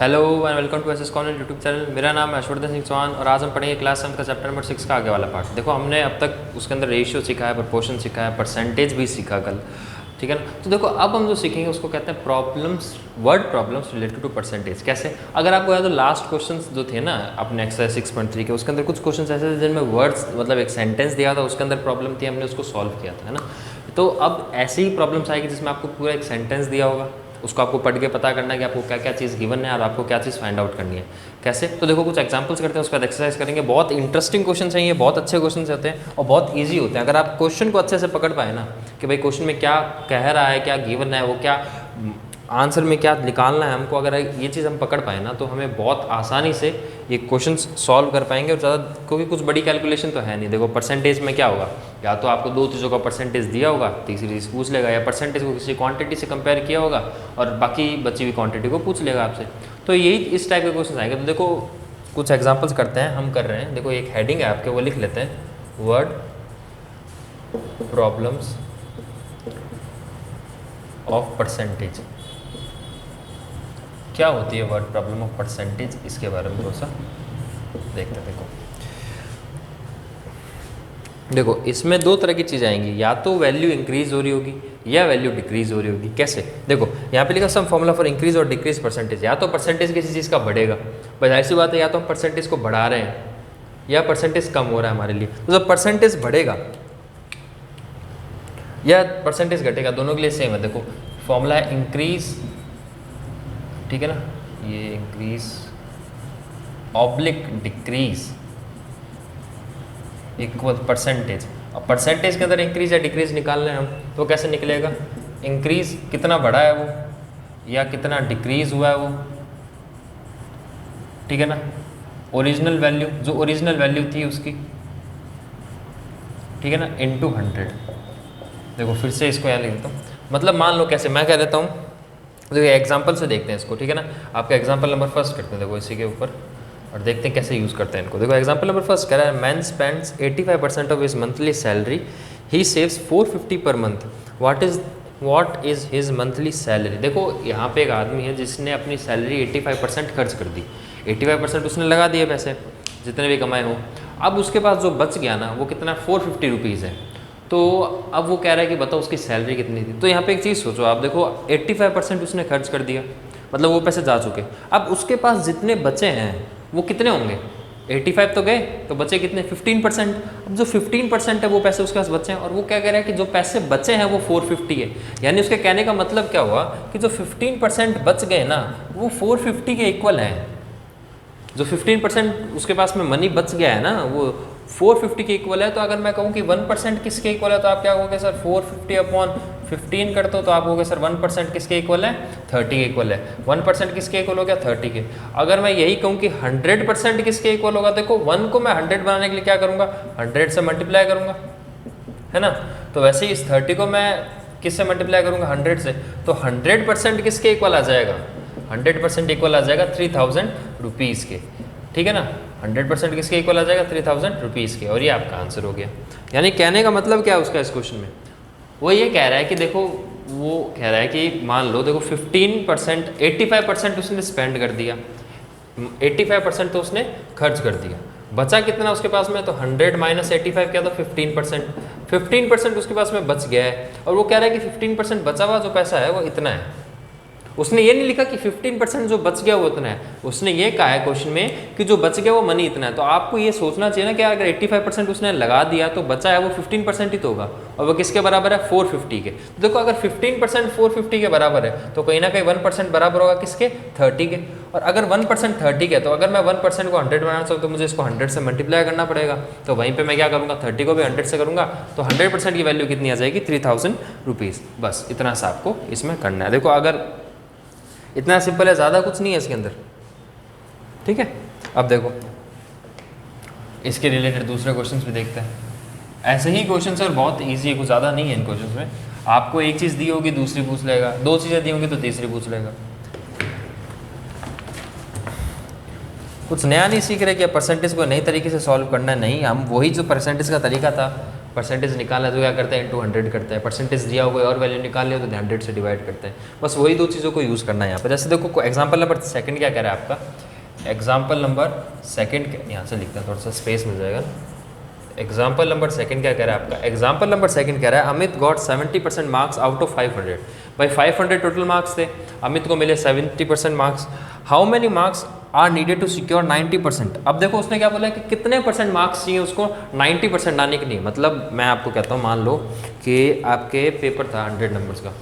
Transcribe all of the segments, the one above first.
Hello and welcome to SS corner YouTube channel. मेरा नाम है ऐश्वर्धन सिंह चौहान और आज हम पढ़ेंगे क्लास 7 का चैप्टर नंबर 6 का आगे वाला पार्ट। देखो हमने अब तक उसके अंदर रेशियो सीखा है, प्रपोर्शन सीखा है, परसेंटेज भी सीखा कल, ठीक है ना। तो देखो अब हम जो सीखेंगे उसको कहते हैं problems, word problems related to percentage. कैसे? अगर आपको याद हो लास्ट क्वेश्चन जो थे ना अपने एक्सरसाइज 6.3 के, उसके अंदर कुछ क्वेश्चन ऐसे थे जिनमें वर्ड्स मतलब एक सेंटेंस दिया था, उसके अंदर प्रॉब्लम थी, हमने उसको सॉल्व किया था, है ना। तो अब ऐसी ही प्रॉब्लम्स आएगी जिसमें आपको पूरा एक सेंटेंस दिया होगा, उसको आपको पढ़ के पता करना है कि आपको क्या क्या चीज़ गिवन है और आपको क्या चीज़ फाइंड आउट करनी है। कैसे? तो देखो कुछ एग्जांपल्स करते हैं, उसके बाद एक्सरसाइज करेंगे। बहुत इंटरेस्टिंग क्वेश्चन हैं ये, बहुत अच्छे क्वेश्चन होते हैं और बहुत इजी होते हैं। अगर आप क्वेश्चन को अच्छे से पकड़ पाए ना कि भाई क्वेश्चन में क्या कह रहा है, क्या गिवन है, वो क्या आंसर में क्या निकालना है हमको, अगर ये चीज़ हम पकड़ पाए ना तो हमें बहुत आसानी से ये क्वेश्चन सॉल्व कर पाएंगे। और ज़्यादा क्योंकि कुछ बड़ी कैलकुलेशन तो है नहीं। देखो परसेंटेज में क्या होगा, या तो आपको दो चीज़ों का परसेंटेज दिया होगा, तीसरी चीज़ पूछ लेगा, या परसेंटेज को किसी क्वांटिटी से कंपेयर किया होगा और बाकी बची हुई क्वांटिटी को पूछ लेगा आपसे। तो यही इस टाइप के क्वेश्चन आएंगे। तो देखो कुछ एग्जाम्पल्स करते हैं, हम कर रहे हैं। देखो एक हेडिंग है आपके, वो लिख लेते हैं, वर्ड प्रॉब्लम्स ऑफ परसेंटेज। क्या होती है वर्ड प्रॉब्लम ऑफ परसेंटेज, इसके बारे में थोड़ा सा देखते हैं। देखो इसमें दो तरह की चीज़ आएंगी, या तो वैल्यू इंक्रीज हो रही होगी या वैल्यू डिक्रीज हो रही होगी। कैसे? देखो यहाँ पे लिखा सम फॉर्मूला फॉर इंक्रीज और डिक्रीज परसेंटेज। या तो परसेंटेज किसी चीज़ का बढ़ेगा, बस ऐसी बात है, या तो हम परसेंटेज को बढ़ा रहे हैं या परसेंटेज कम हो रहा है हमारे लिए। तो जब परसेंटेज बढ़ेगा या परसेंटेज घटेगा, दोनों के लिए सेम है। देखो फॉर्मूला है इंक्रीज, ठीक है ना, ये increase oblique decrease equal percentage. अब परसेंटेज के अंदर इंक्रीज या डिक्रीज निकालना है हम, तो कैसे निकलेगा? इंक्रीज कितना बढ़ा है वो या कितना डिक्रीज हुआ है वो, ठीक है ना। ओरिजिनल वैल्यू, जो ओरिजिनल वैल्यू थी उसकी, ठीक है ना, इनटू 100। देखो फिर से इसको यहाँ लिख देता हूँ। मतलब मान लो कैसे, मैं कह देता हूँ, देखो एग्जाम्पल से देखते हैं इसको, ठीक है ना। आपका एग्जाम्पल नंबर फर्स्ट करते हैं, देखो इसी के ऊपर, और देखते हैं कैसे यूज़ करते हैं इनको। देखो एग्जाम्पल नंबर फर्स्ट कह रहा है, man spends 85% of his monthly salary, he saves 450 per month, what is his monthly salary. देखो यहाँ पे एक आदमी है जिसने अपनी सैलरी 85% खर्च कर दी, 85% उसने लगा दिए पैसे जितने भी कमाए हों। अब उसके पास जो बच गया ना वो कितना, 450 रुपीज़ है। तो अब वो कह रहा है कि बताओ उसकी सैलरी कितनी थी। तो यहाँ पे एक चीज़ सोचो आप, देखो 85% उसने खर्च कर दिया, मतलब वो पैसे जा चुके। अब उसके पास जितने बचे हैं वो कितने होंगे? 85 तो गए, तो बचे कितने? 15%। अब जो 15% है वो पैसे उसके पास बचे हैं, और वो क्या कह रहा है कि जो पैसे बचे हैं वो 450 है। यानी उसके कहने का मतलब क्या हुआ कि जो 15% बच गए ना वो 450 के इक्वल है। जो 15% उसके पास में मनी बच गया है ना वो 450 के इक्वल है। तो अगर मैं कहूँ कि 1% किसके इक्वल है, तो आप क्या कहोगे सर? 450 अपॉन 15 करते हो तो आप कहोगे सर 1% किसके इक्वल है? 30 के इक्वल है। 1% किसके इक्वल हो गया? 30 के। अगर मैं यही कहूँ कि 100% किसके इक्वल होगा, देखो 1 को मैं 100 बनाने के लिए क्या करूँगा? 100 से मल्टीप्लाई करूँगा, है ना। तो वैसे ही इस 30 को मैं किससे मल्टीप्लाई करूँगा? 100 से। तो 100% किसके इक्वल आ जाएगा? 100% इक्वल आ जाएगा 3000 रुपीज़ के, ठीक है ना। 100% किसके इक्वल आ जाएगा? 3000 रुपीज़ के। और ये आपका आंसर हो गया। यानी कहने का मतलब क्या है उसका इस क्वेश्चन में? वो ये कह रहा है कि देखो, वो कह रहा है कि मान लो देखो 15%, 85% उसने स्पेंड कर दिया, 85% तो उसने खर्च कर दिया, बचा कितना उसके पास में? तो 100 माइनस 85 क्या? तो 15%। 15% उसके पास में बच गया है, और वो कह रहा है कि 15% बचा हुआ जो पैसा है वो इतना है। उसने ये नहीं लिखा कि 15% जो बच गया वो इतना है, उसने ये कहा है क्वेश्चन में कि जो बच गया वो मनी इतना है। तो आपको ये सोचना चाहिए ना कि अगर 85% उसने लगा दिया तो बचा है वो 15% ही तो होगा, और वो किसके बराबर है? 450 के। तो देखो अगर 15% 450 के बराबर है तो कहीं ना कहीं 1% बराबर होगा किसके? 30 के। और अगर 1% 30 के, तो अगर मैं 1% को 100 बनाना चाहूँ तो मुझे इसको 100 से मल्टीप्लाई करना पड़ेगा। तो वहीं पर मैं क्या करूँगा? 30 को भी 100 से करूँगा, तो 100% की वैल्यू कितनी आ जाएगी? 3000 रुपीज़। बस इतना सा आपको इसमें करना है। देखो अगर इतना सिंपल है, ज़्यादा कुछ नहीं है इसके अंदर, ठीक है। अब देखो इसके रिलेटेड दूसरे क्वेश्चंस भी देखते हैं। ऐसे ही क्वेश्चन सर बहुत इजी है, कुछ ज़्यादा नहीं है इन क्वेश्चंस में। आपको एक चीज़ दी होगी दूसरी पूछ लेगा, दो चीज़ें दी होंगी तो तीसरी पूछ लेगा। कुछ नया नहीं सीख रहे कि परसेंटेज को नई तरीके से सॉल्व करना है, नहीं, हम वही जो परसेंटेज का तरीका था परसेंटेज निकालना है तो क्या करते हैं, इंटू 100 करते हैं। परसेंटेज दिया हुआ और वैल्यू निकालनी हो तो 100 से डिवाइड करते हैं। बस वही दो चीज़ों को यूज़ करना है यहाँ पर। जैसे देखो एग्जाम्पल नंबर सेकंड क्या कह रहा है आपका, एग्जाम्पल नंबर सेकंड यहाँ से लिखते हैं, थोड़ा सा स्पेस मिल जाएगा। एग्जाम्पल नंबर सेकंड क्या कह रहा है आपका, एग्जाम्पल नंबर सेकंड कह रहा है Amit got 70% marks out of 500। भाई 500 टोटल मार्क्स थे, अमित को मिले 70% marks. How many marks are needed to secure 90%। अब देखो उसने क्या बोला कि कितने परसेंट मार्क्स चाहिए उसको 90% लाने के लिए। मतलब मैं आपको कहता हूँ, मान लो कि आपके पेपर था 100 नंबर्स का,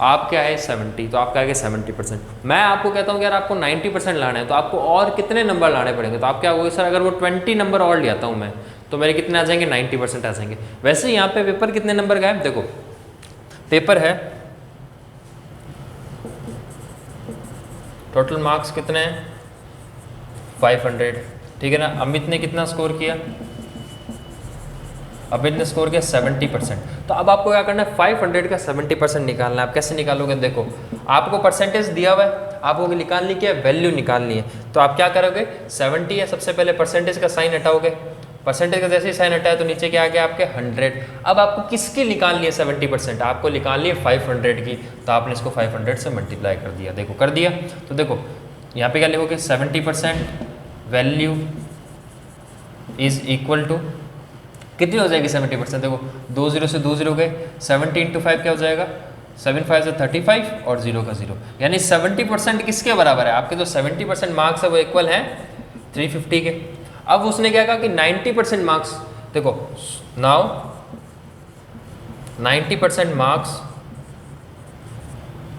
आपके आए 70, तो आपके आगे 70%। मैं आपको कहता हूँ कि यार आपको 90% लाना है तो आपको और कितने नंबर लाने पड़ेंगे। तो आप क्या होगा सर, अगर वो 20 नंबर और ले आता हूँ मैं तो मेरे कितने आ जाएंगे, 90% आ जाएंगे। वैसे यहाँ पे पेपर कितने नंबर का है, देखो पेपर है, टोटल मार्क्स कितने हैं 500, ठीक है ना। अमित ने कितना स्कोर किया, अमित ने स्कोर किया 70%। तो अब आपको क्या करना है, 500 का 70% निकालना है। आप कैसे निकालोगे, देखो आपको परसेंटेज दिया हुआ है, आपको निकालनी क्या है, वैल्यू निकालनी है। तो आप क्या करोगे, 70 है, सबसे पहले परसेंटेज का साइन हटाओगे, परसेंटेज का जैसे ही साइन हटाया तो नीचे क्या आ गया आपके 100। अब आपको किसकी निकालनी है 70%, आपको निकालनी है 500 की। तो आपने इसको 500 से मल्टीप्लाई कर दिया, देखो कर दिया। तो देखो यहाँ पे क्या लिखोगे, 70% वैल्यू इज इक्वल टू कितनी हो जाएगी 70%, देखो 2 0 से 2 0 गए, 70 इंटू 5 क्या हो जाएगा, 7 5 से 35 और 0 का 0, यानी 70% किसके बराबर है, आपके जो 70% मार्क्स है वो इक्वल है 350 के। अब उसने क्या कहा कि 90% मार्क्स, देखो नाउ 90% मार्क्स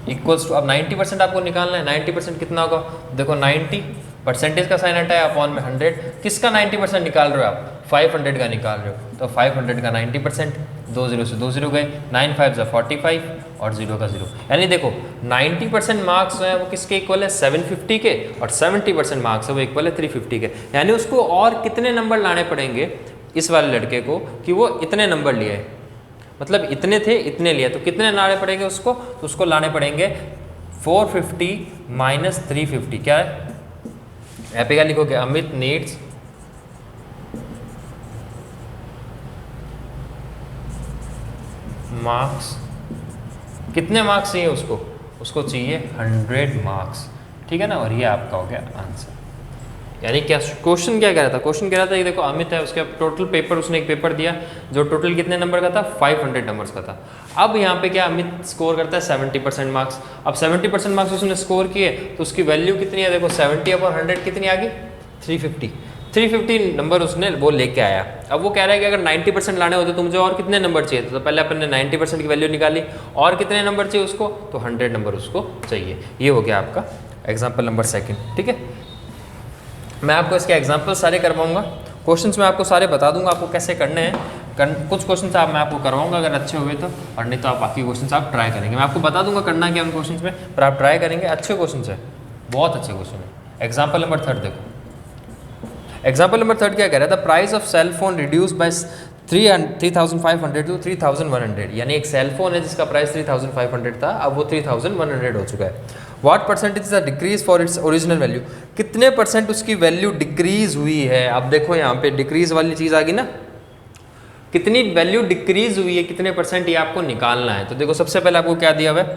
इक्वल्स टू, अब 90% आपको निकालना है, 90% कितना होगा, देखो 90 परसेंटेज का साइन हटाया अपॉन में 100, किसका 90% निकाल रहे हो आप, 500 का निकाल रहे हो। तो 500 का 90%, 2 0 से 2 0 गए, 9 5 से 45 और 0 का 0, यानी देखो 90% मार्क्स जो है वो किसके इक्वल है 750 के, और 70% मार्क्स है वो इक्वल है 350 के। यानी उसको और कितने नंबर लाने पड़ेंगे इस वाले लड़के को कि वो इतने नंबर लिए, मतलब इतने थे इतने लिए, तो कितने लाने पड़ेंगे उसको, तो उसको लाने पड़ेंगे 450 माइनस 350, क्या है यहाँ पे क्या लिखोगे, अमित नीड्स मार्क्स, कितने मार्क्स चाहिए उसको, उसको चाहिए 100 मार्क्स, ठीक है ना। और ये आपका हो गया आंसर। यानी क्या क्वेश्चन क्या कह रहा था, क्वेश्चन कह रहा था कि देखो अमित है, उसके टोटल पेपर, उसने एक पेपर दिया जो टोटल कितने नंबर का था 500 नंबर्स का था। अब यहाँ पे क्या अमित स्कोर करता है 70% मार्क्स। अब 70% मार्क्स उसने स्कोर किए तो उसकी वैल्यू कितनी है, देखो 70 अपॉन 100 कितनी आ गई 350, 350 नंबर उसने वो लेके आया। अब वो कह रहा है कि अगर 90% लाने होते तो मुझे और कितने नंबर चाहिए, तो पहले अपन ने 90% की वैल्यू निकाली, और कितने नंबर चाहिए उसको, तो 100 नंबर उसको चाहिए। ये हो गया आपका एग्जाम्पल नंबर सेकेंड, ठीक है। मैं आपको इसके एग्जाम्पल सारे करवाऊंगा, क्वेश्चंस मैं आपको सारे बता दूंगा आपको कैसे करने हैं। कुछ क्वेश्चंस आप मैं आपको करवाऊंगा अगर अच्छे हुए तो, और नहीं तो आप बाकी क्वेश्चंस आप ट्राई करेंगे। मैं आपको बता दूंगा करना क्या उन क्वेश्चंस में, पर आप ट्राई करेंगे। अच्छे क्वेश्चंस है, बहुत अच्छे क्वेश्चन है। एग्जाम्पल नंबर 3 देखो, एग्जाम्पल नंबर 3 क्या कह रहा है, the price of cell phone reduce by 3500 to 3100, यानी एक सेल फोन है जिसका प्राइस 3500 था, अब वो 3100 हो चुका है। What percentage the decrease for its original value, कितने परसेंट उसकी वैल्यू डिक्रीज हुई है। अब देखो यहाँ पे डिक्रीज वाली चीज़ आ गई ना, कितनी वैल्यू डिक्रीज हुई है, कितने परसेंट, ये आपको निकालना है। तो देखो सबसे पहले आपको क्या दिया हुआ है,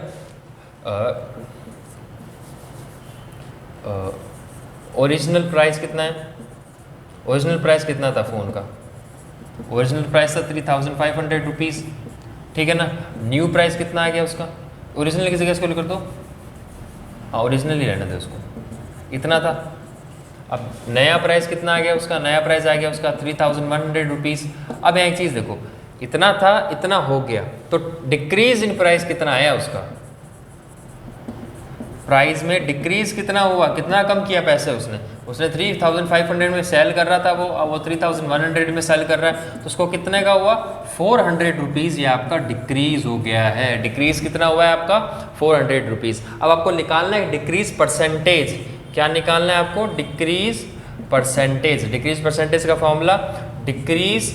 ओरिजिनल प्राइस कितना है, ओरिजिनल प्राइस कितना था फ़ोन का, ओरिजिनल प्राइस था 3500 रुपीज़, ठीक है ना। न्यू प्राइस कितना आ गया उसका, ओरिजिनल की जगह इसको लिख दो, हाँ ओरिजिनल ही रहने दो उसको, इतना था। अब नया प्राइस कितना आ गया उसका, नया प्राइस आ गया उसका 3100 रुपीज़। अब यहाँ एक चीज़ देखो, इतना था इतना हो गया, तो डिक्रीज इन प्राइस कितना आया उसका, प्राइस में डिक्रीज कितना हुआ, कितना कम किया पैसे उसने, उसने 3500 में सेल कर रहा था वो 3100 में सेल कर रहा है, तो उसको कितने का हुआ 400 रुपीज़, ये आपका डिक्रीज हो गया है। डिक्रीज कितना हुआ है आपका 400 रुपीज़। अब आपको निकालना है डिक्रीज परसेंटेज, क्या निकालना है आपको, डिक्रीज परसेंटेज। डिक्रीज परसेंटेज का फॉर्मूला डिक्रीज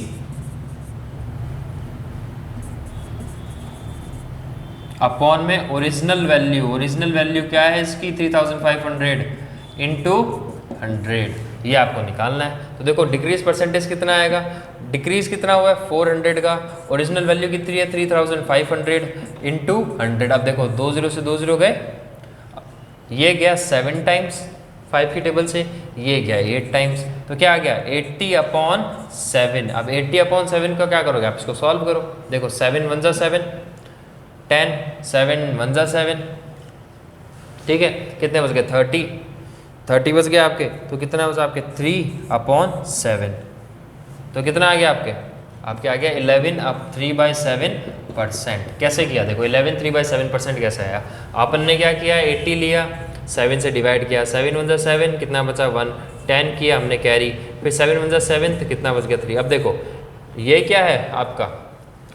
अपॉन में ओरिजिनल वैल्यू, ओरिजिनल वैल्यू क्या है इसकी 3500 इंटू 100, ये आपको निकालना है। तो देखो डिक्रीज परसेंटेज कितना आएगा, डिक्रीज कितना हुआ है 400 का, ओरिजिनल वैल्यू कितनी है 3500 इंटू 100। अब देखो 2 0 से 2 0 गए, ये गया 7 टाइम्स 5 की टेबल से, ये गया 8 टाइम्स, तो क्या आ गया 80/7। अब 80/7 का क्या करोगे आप, इसको सॉल्व करो। देखो 7 1 7 10, 7 1 7, ठीक है, कितने बच गए 30 बच गए आपके, तो कितना बचा आपके 3/7, तो कितना आ गया आपके आ गया 11/3/7%। कैसे किया, देखो 11/3/7% कैसे आया, अपन ने क्या किया 80 लिया, 7 से डिवाइड किया, 7 1 7, कितना बचा 1, 10 किया हमने कैरी, फिर 7 1 7, तो कितना बच गया 3। अब देखो ये क्या है आपका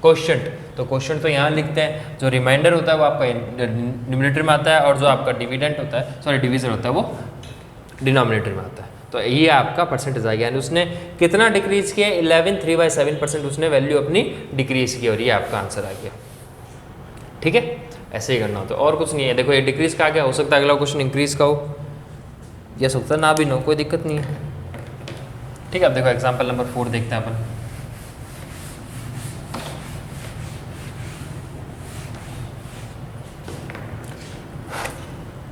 क्वोशंट, तो क्वोशंट तो यहाँ लिखते हैं, जो रिमाइंडर होता है वो आपका न्यूमरेटर में आता है, और जो आपका डिविडेंट होता है, सॉरी डिवीजन होता है, वो डिनोमिनेटर में आता है। तो ये आपका परसेंटेज आ गया, यानी उसने कितना डिक्रीज किया 11/3/7% उसने वैल्यू अपनी डिक्रीज की, और ये आपका आंसर आ गया। ठीक है, ऐसे ही करना होता है, और कुछ नहीं है। देखो ये डिक्रीज का आ गया, हो सकता है अगला क्वेश्चन इंक्रीज का हो, या सकता है ना भी नो, कोई दिक्कत नहीं है। ठीक है, अब देखो एग्जाम्पल नंबर 4 देखते हैं अपन।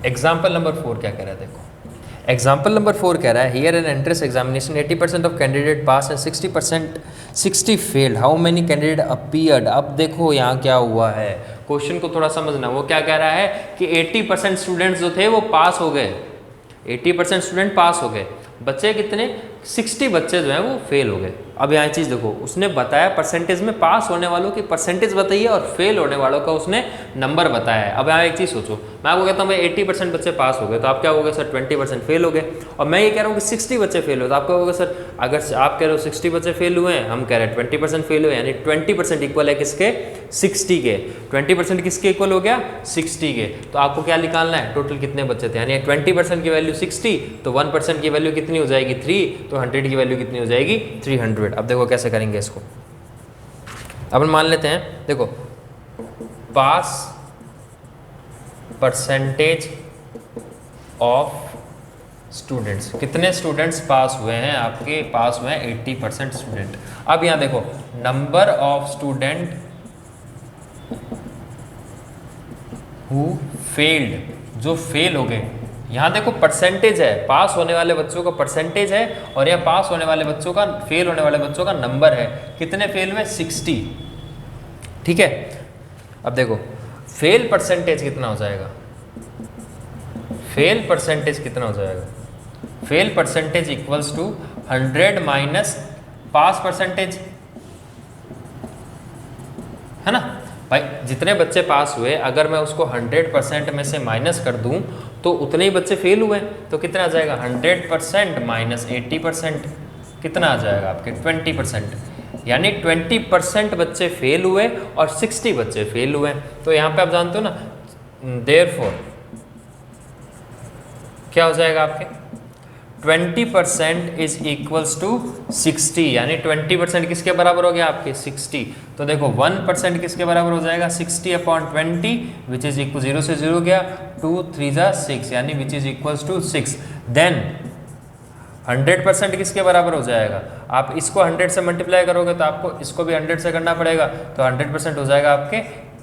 एग्जाम्पल नंबर 4 क्या कह रहा है, देखो एग्जाम्पल नंबर 4 कह रहा है here N entrance examination 80% of candidate pass and 60 failed, how many candidate appeared. अब देखो यहाँ क्या हुआ है, क्वेश्चन को थोड़ा समझना। वो क्या कह रहा है कि 80% स्टूडेंट्स जो थे वो पास हो गए, 80% स्टूडेंट पास हो गए, बच्चे कितने 60 बच्चे जो हैं वो फेल हो गए। अब यहाँ चीज़ देखो, उसने बताया परसेंटेज में पास होने वालों की परसेंटेज बताइए और फेल होने वालों का उसने नंबर बताया है। अब यहाँ एक चीज़ सोचो, मैं आपको कहता हूँ भाई 80% बच्चे पास हो गए, तो आप क्या हो गए सर 20% फेल हो गए, और मैं ये कह रहा हूँ कि 60 बच्चे फेल हुए, तो आप क्या होगा सर, अगर आप कह रहे हो 60 बच्चे फेल हुए हैं, हम कह रहे हैं 20% फेल हुए, यानी 20% इक्वल है किसके 60 के, 20% किसके इक्वल हो गया 60 के। तो आपको क्या निकालना है, टोटल कितने बच्चे थे, यानी 20% की वैल्यू 60, तो 1% की वैल्यू कितनी हो जाएगी 3, तो 100 की वैल्यू कितनी हो जाएगी 300। अब देखो कैसे करेंगे इसको, अपन मान लेते हैं, देखो पास परसेंटेज ऑफ स्टूडेंट्स, कितने स्टूडेंट्स पास हुए हैं, आपके पास हुए हैं 80% स्टूडेंट। अब यहां देखो number of student who failed, जो फेल हो गए, यहाँ देखो परसेंटेज है, पास होने वाले बच्चों का परसेंटेज है, और यह पास होने वाले बच्चों का, फेल होने वाले बच्चों का नंबर है, कितने फेल हुए 60। ठीक है, अब देखो फेल परसेंटेज कितना हो जाएगा, फेल परसेंटेज कितना हो जाएगा, fail percentage equals to 100 minus pass percentage, है ना भाई। जितने बच्चे पास हुए अगर मैं उसको 100% में से माइनस कर दूं तो उतने ही बच्चे फेल हुए, तो कितना आ जाएगा 100% माइनस 80%, कितना आ जाएगा आपके 20%, यानी 20% बच्चे फेल हुए और 60 बच्चे फेल हुए। तो यहाँ पे आप जानते हो ना, देयरफॉर क्या हो जाएगा आपके 20% इज इक्वल्स टू 60, यानी 20% किसके बराबर हो गया आपके 60। तो देखो 1% किसके बराबर हो जाएगा 60/20 विच इज इक्वल 0 से 0 गया, 2 3 6, यानी which is equals to 6। Then 100% किसके बराबर हो जाएगा, आप इसको 100 से मल्टीप्लाई करोगे तो आपको इसको भी 100 से करना पड़ेगा, तो 100% हो जाएगा आपके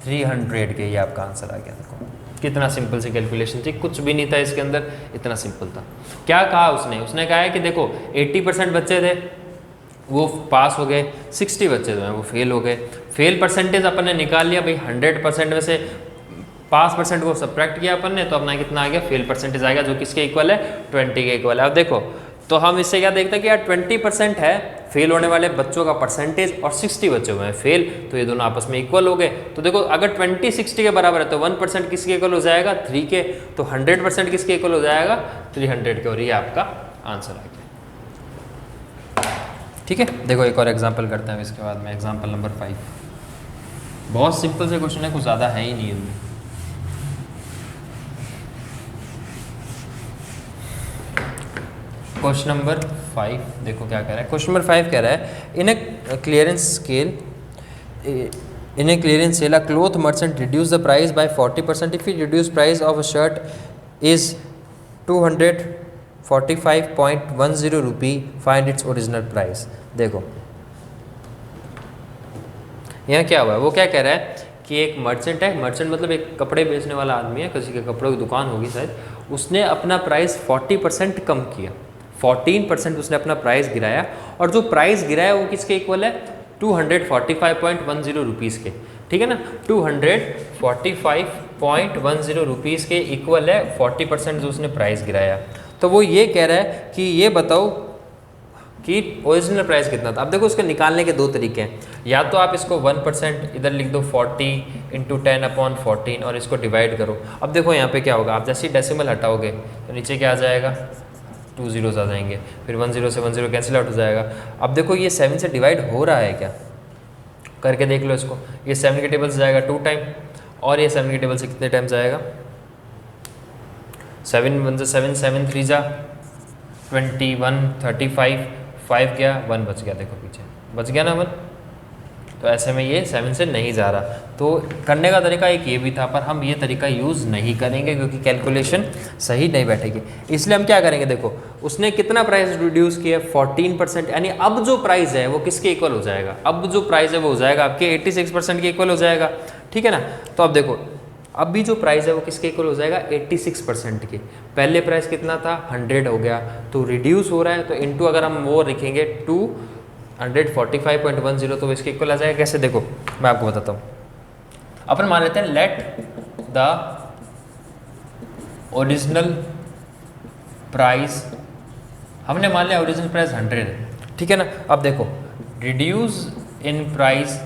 300 के। ये आपका आंसर आ गया। देखो कितना सिंपल सी कैलकुलेशन थी, कुछ भी नहीं था इसके अंदर, इतना सिंपल था। क्या कहा उसने, उसने कहा है कि देखो 80% बच्चे थे वो पास हो गए, 60 बच्चे जो हैं वो फेल हो गए। फेल परसेंटेज अपन ने निकाल लिया भाई, 100% में से पास परसेंट को सब्ट्रैक्ट किया अपन ने, तो अपना कितना आ गया फेल परसेंटेज आ गया, जो किसके इक्वल है 20 के इक्वल है। अब देखो तो हम इससे क्या देखते हैं कि यार 20% है फेल होने वाले बच्चों का परसेंटेज और 60 बच्चे हुए हैं फेल, तो ये दोनों आपस में इक्वल हो गए। तो देखो अगर 20 60 के बराबर है तो 1% किसके इक्वल हो जाएगा 3 के, तो 100% किसके इक्वल हो जाएगा 300 के, और ये आपका आंसर आ गया। ठीक है, देखो एक और एग्जाम्पल करते हैं इसके बाद में, एग्जाम्पल नंबर 5। बहुत सिंपल से क्वेश्चन है, कुछ ज़्यादा है ही नहीं इनमें। क्वेश्चन नंबर 5 देखो क्या कह रहा है। क्वेश्चन नंबर 5 कह रहा है in a clearance scale, in a clearance sale a cloth merchant reduce the price by 40% if he reduce price of a shirt is 200 45.10 rupee, find its original price. देखो यहाँ क्या हुआ है, वो क्या कह रहा है कि एक मर्चेंट है, मर्चेंट मतलब एक कपड़े बेचने वाला आदमी है, किसी के कपड़ों की दुकान होगी शायद, उसने अपना प्राइस 40% कम किया, 14% उसने अपना प्राइस गिराया, और जो प्राइस गिराया वो किसके इक्वल है, 245.10 रुपीज़ के, ठीक है ना, 245.10 रुपीज़ के इक्वल है 40% जो उसने प्राइस गिराया। तो वो ये कह रहा है कि ये बताओ कि ओरिजिनल प्राइस कितना था। अब देखो उसके निकालने के दो तरीके हैं, या तो आप इसको 1% इधर लिख दो 40 × 10/14 और इसको डिवाइड करो। अब देखो यहाँ पे क्या होगा, आप जैसे ही डेसिमल हटाओगे तो नीचे क्या आ जाएगा, 2 zeros आ जाएंगे, फिर 1 0 से 1 0 कैंसिल आउट हो जाएगा। अब देखो ये 7 से डिवाइड हो रहा है क्या, करके देख लो इसको, ये 7 के टेबल से जाएगा 2 टाइम, और ये 7 के टेबल से कितने टाइम जाएगा, 7 1 से 7, 7 3 जा 21, 35, 5 गया, 1 बच गया, देखो पीछे बच गया ना 1, तो ऐसे में ये 7 से नहीं जा रहा। तो करने का तरीका एक ये भी था, पर हम ये तरीका यूज़ नहीं करेंगे क्योंकि कैलकुलेशन सही नहीं बैठेगी, इसलिए हम क्या करेंगे, देखो उसने कितना प्राइस रिड्यूस किया, 14%, यानी अब जो प्राइस है वो किसके इक्वल हो जाएगा, अब जो प्राइस है वो हो जाएगा आपके 86% के इक्वल हो जाएगा, ठीक है ना। तो अब देखो अब भी जो प्राइस है वो किसके इक्वल हो जाएगा, 86% के, पहले प्राइस कितना था 100 हो गया, तो रिड्यूस हो रहा है, तो इनटू अगर हम वो लिखेंगे 245.10 तो इसके इक्वल आ जाएगा। कैसे, देखो मैं आपको बताता हूँ, अपन मान लेते हैं लेट द ओरिजिनल प्राइस, हमने मान लिया ओरिजिनल प्राइस 100 है, ठीक है ना। अब देखो रिड्यूस इन प्राइस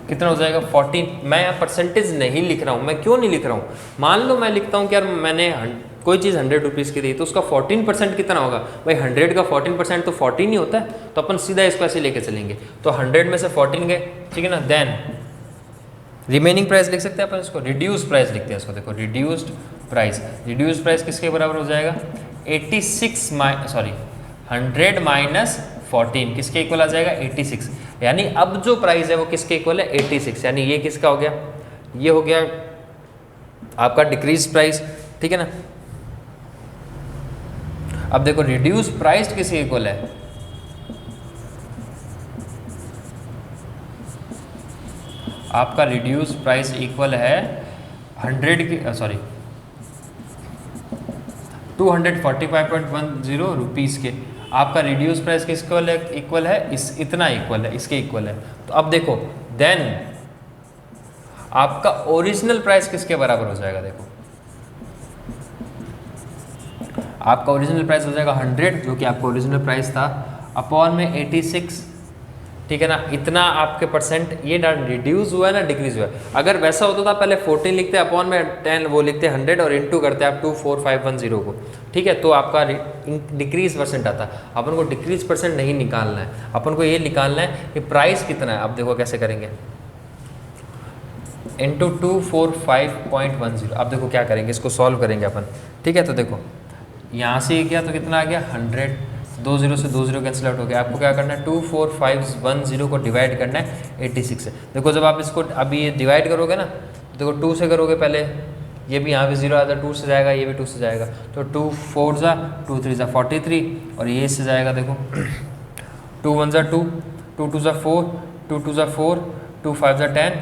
कितना हो जाएगा 14, मैं यहाँ परसेंटेज नहीं लिख रहा हूँ, मैं क्यों नहीं लिख रहा हूँ, मान लो मैं लिखता हूँ कि यार मैंने कोई चीज़ 100 रुपीज़ की दी तो उसका 14% कितना होगा, भाई 100 का 14% तो 14 ही होता है, तो अपन सीधा इसको ऐसे लेके चलेंगे, तो 100 में से 14 गए, ठीक है ना, देन रिमेनिंग प्राइस लिख सकते हैं अपन इसको, रिड्यूस प्राइस लिखते हैं इसको, देखो रिड्यूस्ड प्राइस, रिड्यूस प्राइस किसके बराबर हो जाएगा, 100 माइनस 14 किसके इक्वल आ जाएगा, 86, यानी अब जो प्राइस है वो किसके इक्वल है, 86, यानी ये किसका हो गया, ये हो गया आपका डिक्रीज प्राइस, ठीक है ना। अब देखो रिड्यूस प्राइस किसके इक्वल है, आपका रिड्यूस प्राइस इक्वल है 245.10 रुपीज़ के, आपका रिड्यूस प्राइस किसके इक्वल है, इस इतना इक्वल है, इसके इक्वल है। तो अब देखो देन आपका ओरिजिनल प्राइस किसके बराबर हो जाएगा, देखो आपका ओरिजिनल प्राइस हो जाएगा 100 जो कि आपका ओरिजिनल प्राइस था, अपॉन में 86, ठीक है ना, इतना आपके परसेंट ये रिड्यूस हुआ है ना डिक्रीज हुआ है। अगर वैसा होता था पहले 14 लिखते अपॉन में 10 वो लिखते 100 और इनटू करते आप 24510 को, ठीक है, तो आपका डिक्रीज परसेंट आता। अपन को डिक्रीज परसेंट नहीं निकालना है, अपन को ये निकालना है कि प्राइस कितना है। अब देखो कैसे करेंगे, इंटू 245.10। अब देखो क्या करेंगे, इसको सॉल्व करेंगे अपन, ठीक है। तो देखो यहाँ से गया तो कितना आ गया 100, 2 0 से 2 0 कैंसिल आउट हो गया। आपको क्या करना है 24510 को डिवाइड करना है 86 से। देखो जब आप इसको अभी ये डिवाइड करोगे ना, देखो 2 से करोगे पहले, ये भी यहाँ पे 0 आता है, 2 से जाएगा, ये भी 2 से जाएगा, तो 2 4 जा 2 3 जा 43, और ये इससे जाएगा, देखो 2 1 जा 2, 2 2 जा 4, 2 2 जा 4, 2 5 जा 10,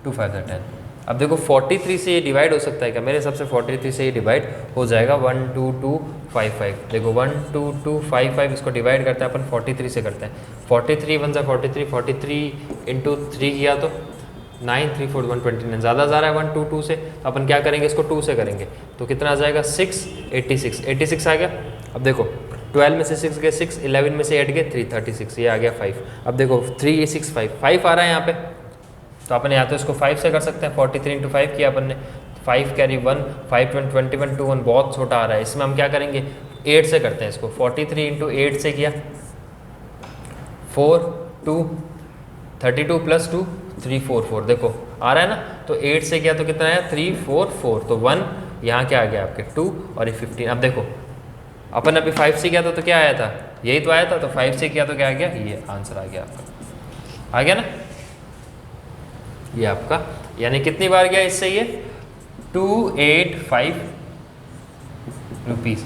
2 5 जा 10। अब देखो 43 से ये डिवाइड हो सकता है क्या, मेरे हिसाब से 43 से ये डिवाइड हो जाएगा 12255। देखो 12255 इसको डिवाइड करते हैं अपन 43 से करते हैं, 43 1 जा 43, 43 इंटू 3 किया तो 9 3 4 129, ज़्यादा जा रहा है 122 से, तो अपन क्या करेंगे इसको 2 से करेंगे, तो कितना आ जाएगा 86 आ गया। अब देखो 12 में से 6 गए 6, 11 में से 8 गए 3 36, ये आ गया 5। अब देखो 3 6 5 आ रहा है यहाँ पे, तो अपन या तो इसको 5 से कर सकते हैं, 43 इंटू 5 किया अपन ने, 5 कैरी 1, 5 21 2 1 बहुत छोटा आ रहा है, इसमें हम क्या करेंगे 8 से करते हैं इसको, 43 इंटू 8 से किया 4 2 32 प्लस 2 344, देखो आ रहा है ना, तो 8 से किया तो कितना आया 344, तो 1 यहाँ क्या आ गया आपके 2 और ये 15। अब देखो अपन अभी 5 से किया था तो क्या आया था, यही तो आया था, तो 5 से किया तो क्या आ गया, ये आंसर आ गया आपका, आ गया ना ये आपका, यानी कितनी बार गया इससे ये 285 रुपीज़।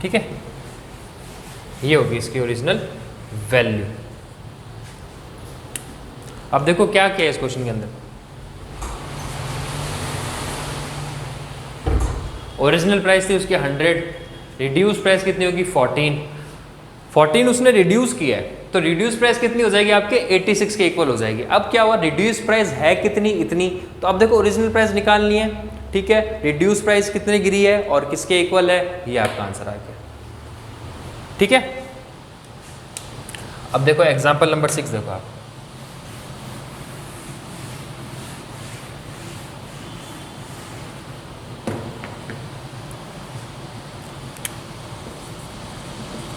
ठीक है, ये होगी इसकी ओरिजिनल वैल्यू। अब देखो क्या किया इस क्वेश्चन के अंदर, ओरिजिनल प्राइस थी उसकी 100, रिड्यूस प्राइस कितनी होगी 14 उसने रिड्यूस किया है, तो रिड्यूस प्राइस कितनी हो जाएगी आपके 86 के इक्वल हो जाएगी। अब क्या हुआ, रिड्यूस प्राइस है कितनी, इतनी, तो अब देखो ओरिजिनल प्राइस निकालनी है। ठीक है, रिड्यूस प्राइस कितनी गिरी है और किसके इक्वल है, ये आपका आंसर आ गया। ठीक है, अब देखो एग्जांपल नंबर 6 देखो आप,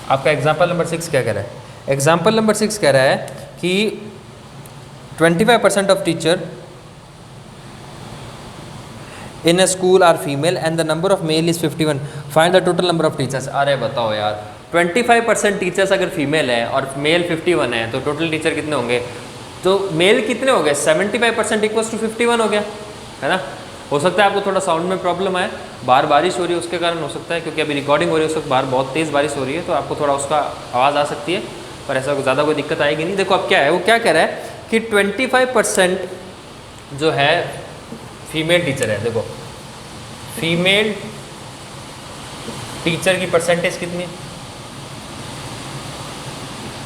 आपका एग्जाम्पल नंबर 6 क्या कह रहा है, एग्जाम्पल नंबर 6 कह रहा है कि 25% of teacher in a school are female and the number of male is 51, find the total number of teachers. अरे बताओ यार, 25% टीचर्स अगर फीमेल है और मेल 51 है तो टोटल टीचर कितने होंगे, तो मेल कितने हो गए 75% इक्वल्स टू 51 हो गया, है ना। हो सकता है आपको थोड़ा साउंड में प्रॉब्लम आए, बाहर बारिश हो रही है उसके कारण हो सकता है, क्योंकि अभी रिकॉर्डिंग हो रही है उस वक्त बाहर बहुत तेज़ बारिश हो रही है, तो आपको थोड़ा उसका आवाज़ आ सकती है, पर ऐसा ज़्यादा कोई दिक्कत आएगी नहीं। देखो अब क्या है, वो क्या कह रहा है कि 25% जो है फीमेल टीचर है। देखो फीमेल टीचर की परसेंटेज कितनी है,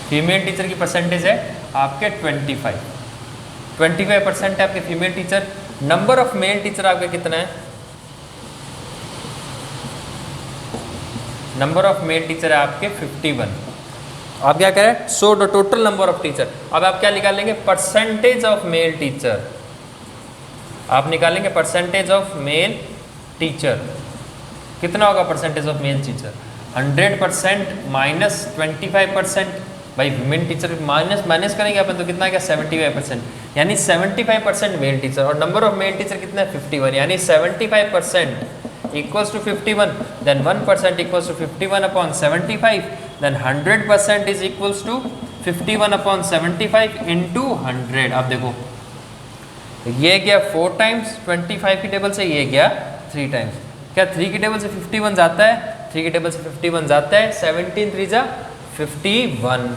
फीमेल टीचर की परसेंटेज है आपके 25% है आपके female teacher. Number of male teacher आपका कितना है, नंबर ऑफ मेल टीचर है आपके 51। आप क्या कह रहे हैं, so the total number of teacher. अब आप क्या निकालेंगे, परसेंटेज ऑफ मेल टीचर, आप निकालेंगे परसेंटेज ऑफ मेल टीचर। कितना होगा percentage of male teacher, 100% minus 25%। भाई मेल टीचर माइनस करेंगे अपन तो कितना क्या 75%, यानी 75% मेल टीचर, और नंबर ऑफ मेल टीचर कितना है 51, यानी 75% equals to 51, then 1% equals to 51 upon 75, then 100% is equals to 51 upon 75 into 100। अब देखो ये गया 4 टाइम्स 25 की टेबल से, ये गया 3 टाइम्स। क्या 3 की टेबल से 51 जाता है, 3 की टेबल से 51 जाता है, 17 3 जा 51,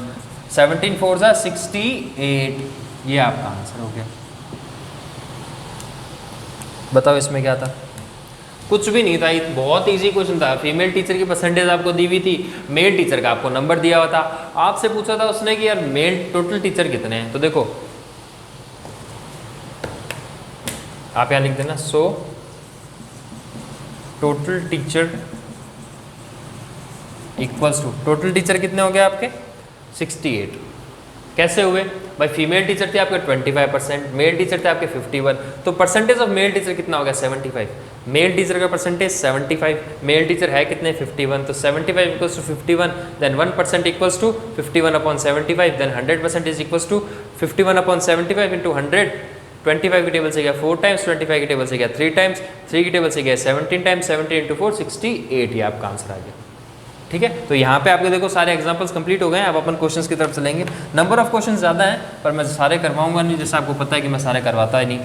17 4 जा 68, ये आपका आंसर हो गया। बताओ इसमें क्या था, कुछ भी नहीं था, बहुत इजी क्वेश्चन था। फीमेल टीचर की परसेंटेज आपको दी हुई थी, मेल टीचर का आपको नंबर दिया हुआ था, आपसे पूछा था उसने कि यार मेल टोटल टीचर कितने हैं, तो देखो आप यहाँ लिख देना, so total teacher equals to, total teacher कितने हो गए आपके 68। कैसे हुए भाई, फीमेल टीचर थे आपके 25%, मेल टीचर थे आपके 51, तो परसेंटेज ऑफ मेल टीचर कितना हो गया 75, मेल टीचर का परसेंटेज 75, मेल टीचर है कितने 51, तो 75 equals to 51, then 1% equals to 51 upon 75, then 100% is equals to 51 upon 75 into 100। 25 की टेबल से गया 4 टाइम्स, 25 की टेबल से गया 3 टाइम्स, 3 की टेबल से गया 17 टाइम्स, 17 इंटू 4 68, ये आपका आंसर आ गया। ठीक है, तो यहाँ पे आपके देखो सारे एग्जांपल्स कंप्लीट हो गए हैं। अब अपन क्वेश्चंस की तरफ चलेंगे। नंबर ऑफ क्वेश्चंस ज़्यादा हैं पर मैं सारे करवाऊंगा नहीं, जैसा आपको पता है कि मैं सारे करवाता ही नहीं।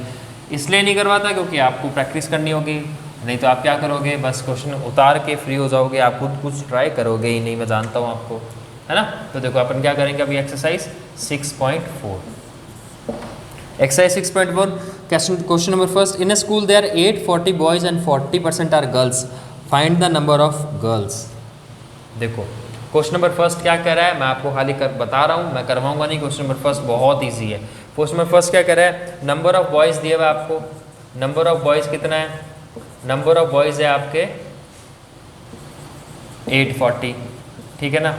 इसलिए नहीं करवाता क्योंकि आपको प्रैक्टिस करनी होगी, नहीं तो आप क्या करोगे, बस क्वेश्चन उतार के फ्री हो जाओगे, आप खुद कुछ ट्राई करोगे ही नहीं, मैं जानता हूँ आपको, है ना। तो देखो अपन क्या करेंगे अभी, exercise 6.4। Exercise 6.4 question number first, in a school there 840 boys and 40% are girls, find the number of girls. देखो क्वेश्चन नंबर फर्स्ट क्या कह रहा है, मैं आपको खाली बता रहा हूँ, मैं करवाऊंगा नहीं। क्वेश्चन नंबर फर्स्ट बहुत इजी है। क्वेश्चन नंबर फर्स्ट क्या कह रहा है, नंबर ऑफ बॉयज दिया हुआ आपको, नंबर ऑफ बॉयज कितना है, नंबर ऑफ बॉयज है आपके 840, ठीक है ना।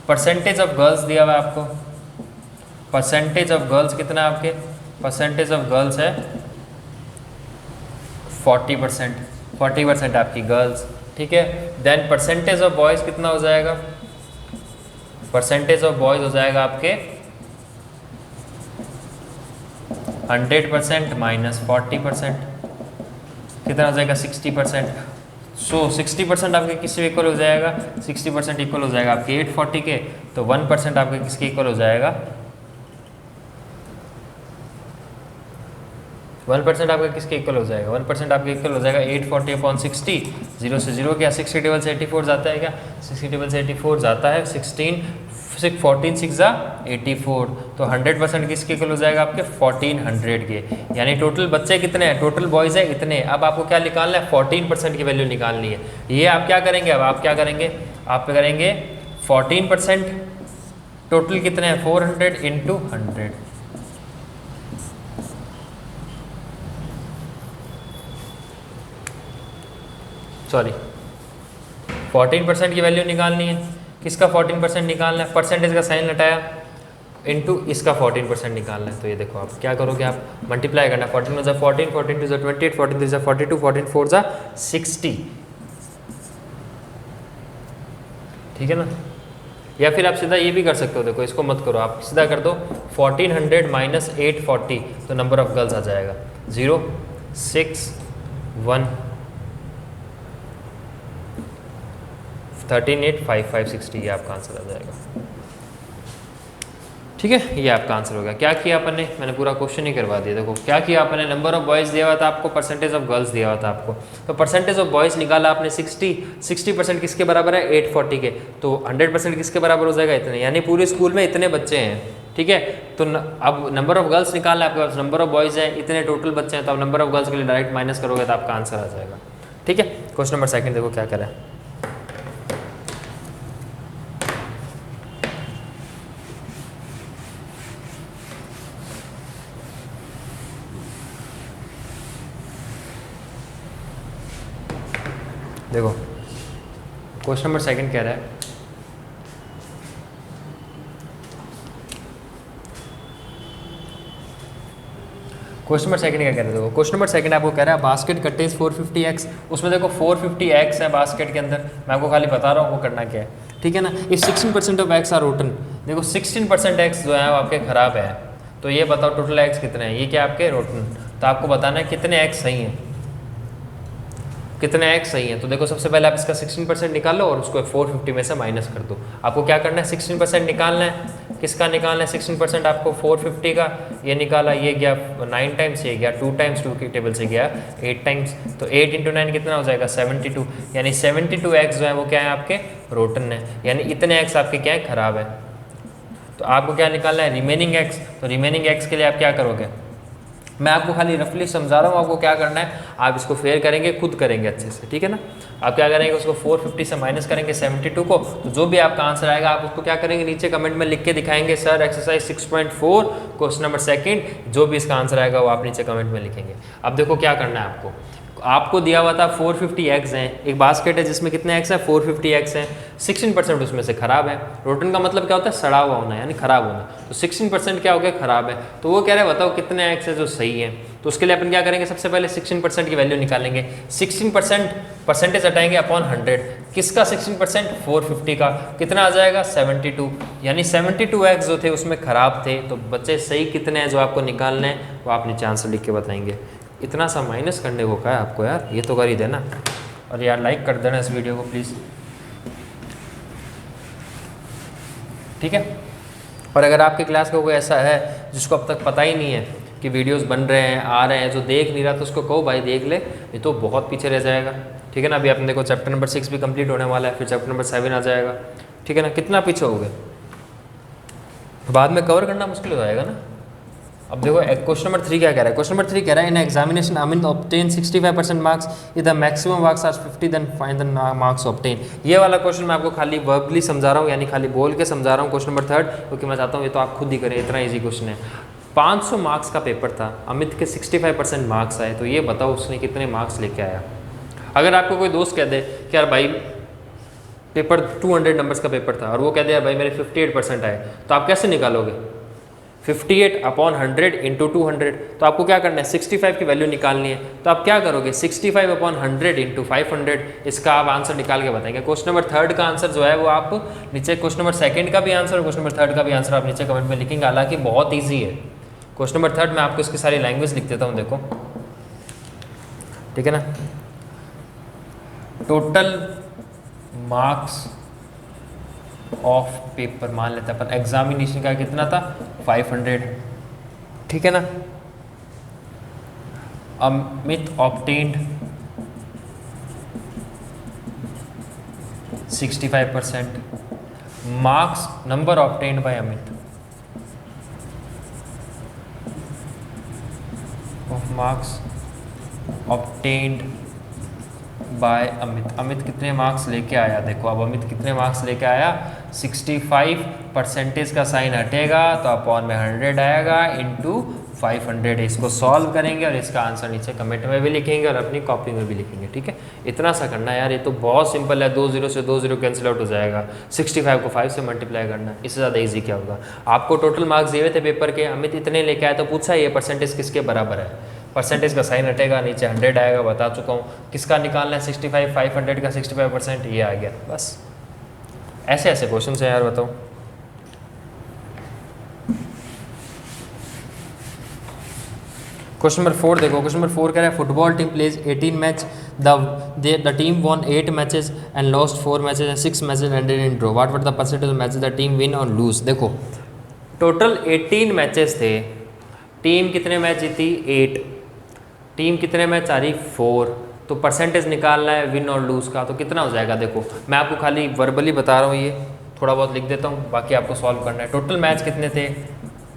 परसेंटेज ऑफ गर्ल्स दिया हुआ है आपको, परसेंटेज ऑफ गर्ल्स कितना है आपके, परसेंटेज ऑफ गर्ल्स है 40%, 40% आपकी गर्ल्स, ठीक है। देन परसेंटेज ऑफ बॉयज़ कितना हो जाएगा, परसेंटेज ऑफ बॉयज़ हो जाएगा आपके 100% माइनस 40%, कितना हो जाएगा 60%। सो 60% आपके किससे इक्वल हो जाएगा, 60% इक्वल हो जाएगा आपके 840 के, तो 1% आपके किसके इक्वल हो जाएगा, 1% आपका किसके इक्वल हो जाएगा, 1% आपके इक्वल हो जाएगा 840/60, 0 से 0 क्या 60 टेबल से 84 जाता है क्या, 60 टेबल से 84 जाता है, 14 6 जा 84, तो 100% किसके इक्वल हो जाएगा आपके 1400 के, यानी टोटल बच्चे कितने हैं, टोटल बॉयज़ है इतने। अब आपको क्या निकालना है, 14% की वैल्यू निकालनी है। ये आप क्या करेंगे, अब आप क्या करेंगे, आप करेंगे 14%, टोटल कितने हैं 400 इंटू 100, सॉरी 14% की वैल्यू निकालनी है। किसका 14% निकालना है, परसेंटेज का साइन हटाया, इनटू इसका 14% निकालना है। तो ये देखो आप क्या करोगे, आप मल्टीप्लाई करना, 14 में 14, 14 2 28, 14 3 42, 14 4 60, ठीक है ना। या फिर आप सीधा ये भी कर सकते हो, देखो इसको मत करो, आप सीधा कर दो 1400 माइनस 840, तो नंबर ऑफ गर्ल्स आ जाएगा 0 6 1 13 8 5 5 60, ये आपका आंसर आ जाएगा। ठीक है, ये आपका आंसर होगा। क्या किया अपन ने, मैंने पूरा क्वेश्चन ही करवा दिया। देखो क्या किया आपने, नंबर ऑफ बॉयज़ दिया हुआ था आपको, परसेंटेज ऑफ गर्ल्स दिया हुआ था आपको, तो परसेंटेज ऑफ बॉयज़ निकाला आपने 60% किसके बराबर है 840 के, तो 100% किसके बराबर हो जाएगा इतने, यानी पूरे स्कूल में इतने बच्चे हैं, ठीक है। तो अब नंबर ऑफ गर्ल्स निकालना है आपके पास, नंबर ऑफ बॉयज़ हैं इतने टोटल बच्चे हैं, तो अब नंबर ऑफ गर्ल्स के लिए डायरेक्ट माइनस करोगे तो आपका आंसर आ जाएगा। ठीक है, क्वेश्चन नंबर सेकंड देखो क्या करें। देखो क्वेश्चन नंबर सेकंड कह रहा है, क्वेश्चन नंबर सेकंड क्या कह रहे हैं, देखो क्वेश्चन नंबर सेकंड आपको कह रहा है बास्केट कंटेन्स 450x, उसमें देखो 450x है बास्केट के अंदर, मैं आपको खाली बता रहा हूँ वो करना क्या है, ठीक है ना। If 16% of x are rotten, देखो 16% x जो है वो आपके खराब है, तो ये बताओ टोटल x कितने हैं, ये क्या आपके रोटन, तो आपको बताना है कितने x सही हैं, कितने x सही है। तो देखो सबसे पहले आप इसका 16% निकालो और उसको 450 में से माइनस कर दो। आपको क्या करना है, 16% निकालना है, किसका निकालना है 16%, आपको 450 का, ये निकाला, ये गया 9 टाइम्स, ये गया 2 टाइम्स, 2 की टेबल से गया 8 टाइम्स, तो 8 इंटू 9 कितना हो जाएगा 72, यानी 72x जो है वो क्या है आपके रोटन है, यानी इतने x आपके क्या है खराब है। तो आपको क्या निकालना है रिमेनिंग x, तो रिमेनिंग x के लिए आप क्या करोगे, मैं आपको खाली रफली समझा रहा हूँ, आपको क्या करना है, आप इसको फेयर करेंगे, खुद करेंगे अच्छे से, ठीक है ना। आप क्या करेंगे, उसको 450 से माइनस करेंगे 72 को, तो जो भी आपका आंसर आएगा आप उसको क्या करेंगे, नीचे कमेंट में लिख के दिखाएंगे, sir exercise 6.4 question number second, जो भी इसका आंसर आएगा वो आप नीचे कमेंट में लिखेंगे। अब देखो क्या करना है आपको दिया हुआ था 450x हैं, एक बास्केट है जिसमें कितने x है 450x हैं, 16% उसमें से खराब है। रोटन का मतलब क्या होता है, सड़ा हुआ होना यानी खराब होना, तो 16% क्या हो गया खराब है। तो वो कह रहे हैं बताओ कितने x है जो सही है, तो उसके लिए अपन क्या करेंगे, सबसे पहले 16% की वैल्यू निकालेंगे, 16% परसेंटेज हटाएंगे अपॉन 100, किसका 16%, 450 का, कितना आ जाएगा 72, यानी 72x जो थे उसमें खराब थे। तो बच्चे सही कितने हैं जो आपको निकालने हैं वो आप नीचे आंसर लिख के बताएंगे। इतना सा माइनस करने को कहा है आपको यार, ये तो कर ही देना, और यार लाइक कर देना इस वीडियो को प्लीज़, ठीक है। और अगर आपकी क्लास का कोई ऐसा है जिसको अब तक पता ही नहीं है कि वीडियोस बन रहे हैं आ रहे हैं, जो देख नहीं रहा, तो उसको कहो भाई देख ले, ये तो बहुत पीछे रह जाएगा, ठीक है ना। अभी आपने देखो चैप्टर नंबर 6 भी कंप्लीट होने वाला है, फिर चैप्टर नंबर 7 आ जाएगा, ठीक है ना। कितना पीछे हो गए, बाद में कवर करना मुश्किल हो जाएगा ना। अब देखो क्वेश्चन नंबर 3 क्या कह रहा है, क्वेश्चन नंबर 3 कह रहा है in examination Amit obtain 65% marks, if the maximum marks are 50 then find the marks obtain. ये वाला क्वेश्चन मैं आपको खाली वर्बली समझा रहा हूँ, यानी खाली बोल के समझा रहा हूँ क्वेश्चन नंबर 3, क्योंकि मैं चाहता हूँ ये तो आप खुद ही करें, इतना ईजी क्वेश्चन है। 500 मार्क्स का पेपर था, अमित के 65% मार्क्स आए, तो ये बताओ उसने कितने मार्क्स लेके आया। अगर आपको कोई दोस्त कह दे कि यार भाई पेपर 200 नंबर्स का पेपर था और वो कह दे यार भाई मेरे 58% आए, तो आप कैसे निकालोगे, 58 अपॉन 100 इंटू 200, तो आपको क्या करना है 65 की वैल्यू निकालनी है। तो आप क्या करोगे 65 अपॉन 100 इंटू 500, इसका आप आंसर निकाल के बताएंगे। क्वेश्चन नंबर 3 का आंसर जो है वो आप नीचे, क्वेश्चन नंबर 2 का भी आंसर और क्वेश्चन नंबर 3 का भी आंसर आप नीचे कमेंट में लिखेंगे, हालांकि बहुत ईजी है। क्वेश्चन नंबर 3 मैं आपको इसकी सारी लैंग्वेज लिख देता हूँ, देखो ठीक है ना। टोटल मार्क्स ऑफ पेपर मान लेते हैं अपन, एग्जामिनेशन का कितना था 500, ठीक है ना। Amit obtained 65%. Marks, number obtained by Amit. Of marks obtained by Amit. Amit कितने मार्क्स लेके आया? देखो अब अमित कितने मार्क्स लेके आया? 65% का साइन हटेगा तो अपॉन में 100 आएगा इंटू 500. इसको सॉल्व करेंगे और इसका आंसर नीचे कमेंट में भी लिखेंगे और अपनी कॉपी में भी लिखेंगे. ठीक है, इतना सा करना है यार, ये तो बहुत सिंपल है. 2 0 से 2 0 कैंसिल आउट हो जाएगा. 65 को 5 से मल्टीप्लाई करना, इससे ज़्यादा इजी क्या होगा? आपको टोटल मार्क्स दिए हुए थे पेपर के, अमित इतने लेके आया तो पूछा ये परसेंटेज किसके बराबर है. परसेंटेज का साइन हटेगा, नीचे 100 आएगा, बता चुका हूँ. किसका निकालना है? 65, 500 का 65%, ये आ गया. बस ऐसे ऐसे क्वेश्चन है यार, बताओ. क्वेश्चन नंबर 4 देखो. क्वेश्चन नंबर 4 कह रहा है football team plays 18 match, the team won 8 matches and lost 4 matches and 6 matches ended in draw. What were the percentage of matches the team win और लूज. देखो total 18 matches थे, team कितने match जीती? 8. Team कितने match आ रही? 4. तो percentage निकालना है विन और लूज का, तो कितना हो जाएगा? देखो मैं आपको खाली वर्बली बता रहा हूँ, ये थोड़ा बहुत लिख देता हूँ, बाकी आपको सॉल्व करना है. टोटल मैच कितने थे?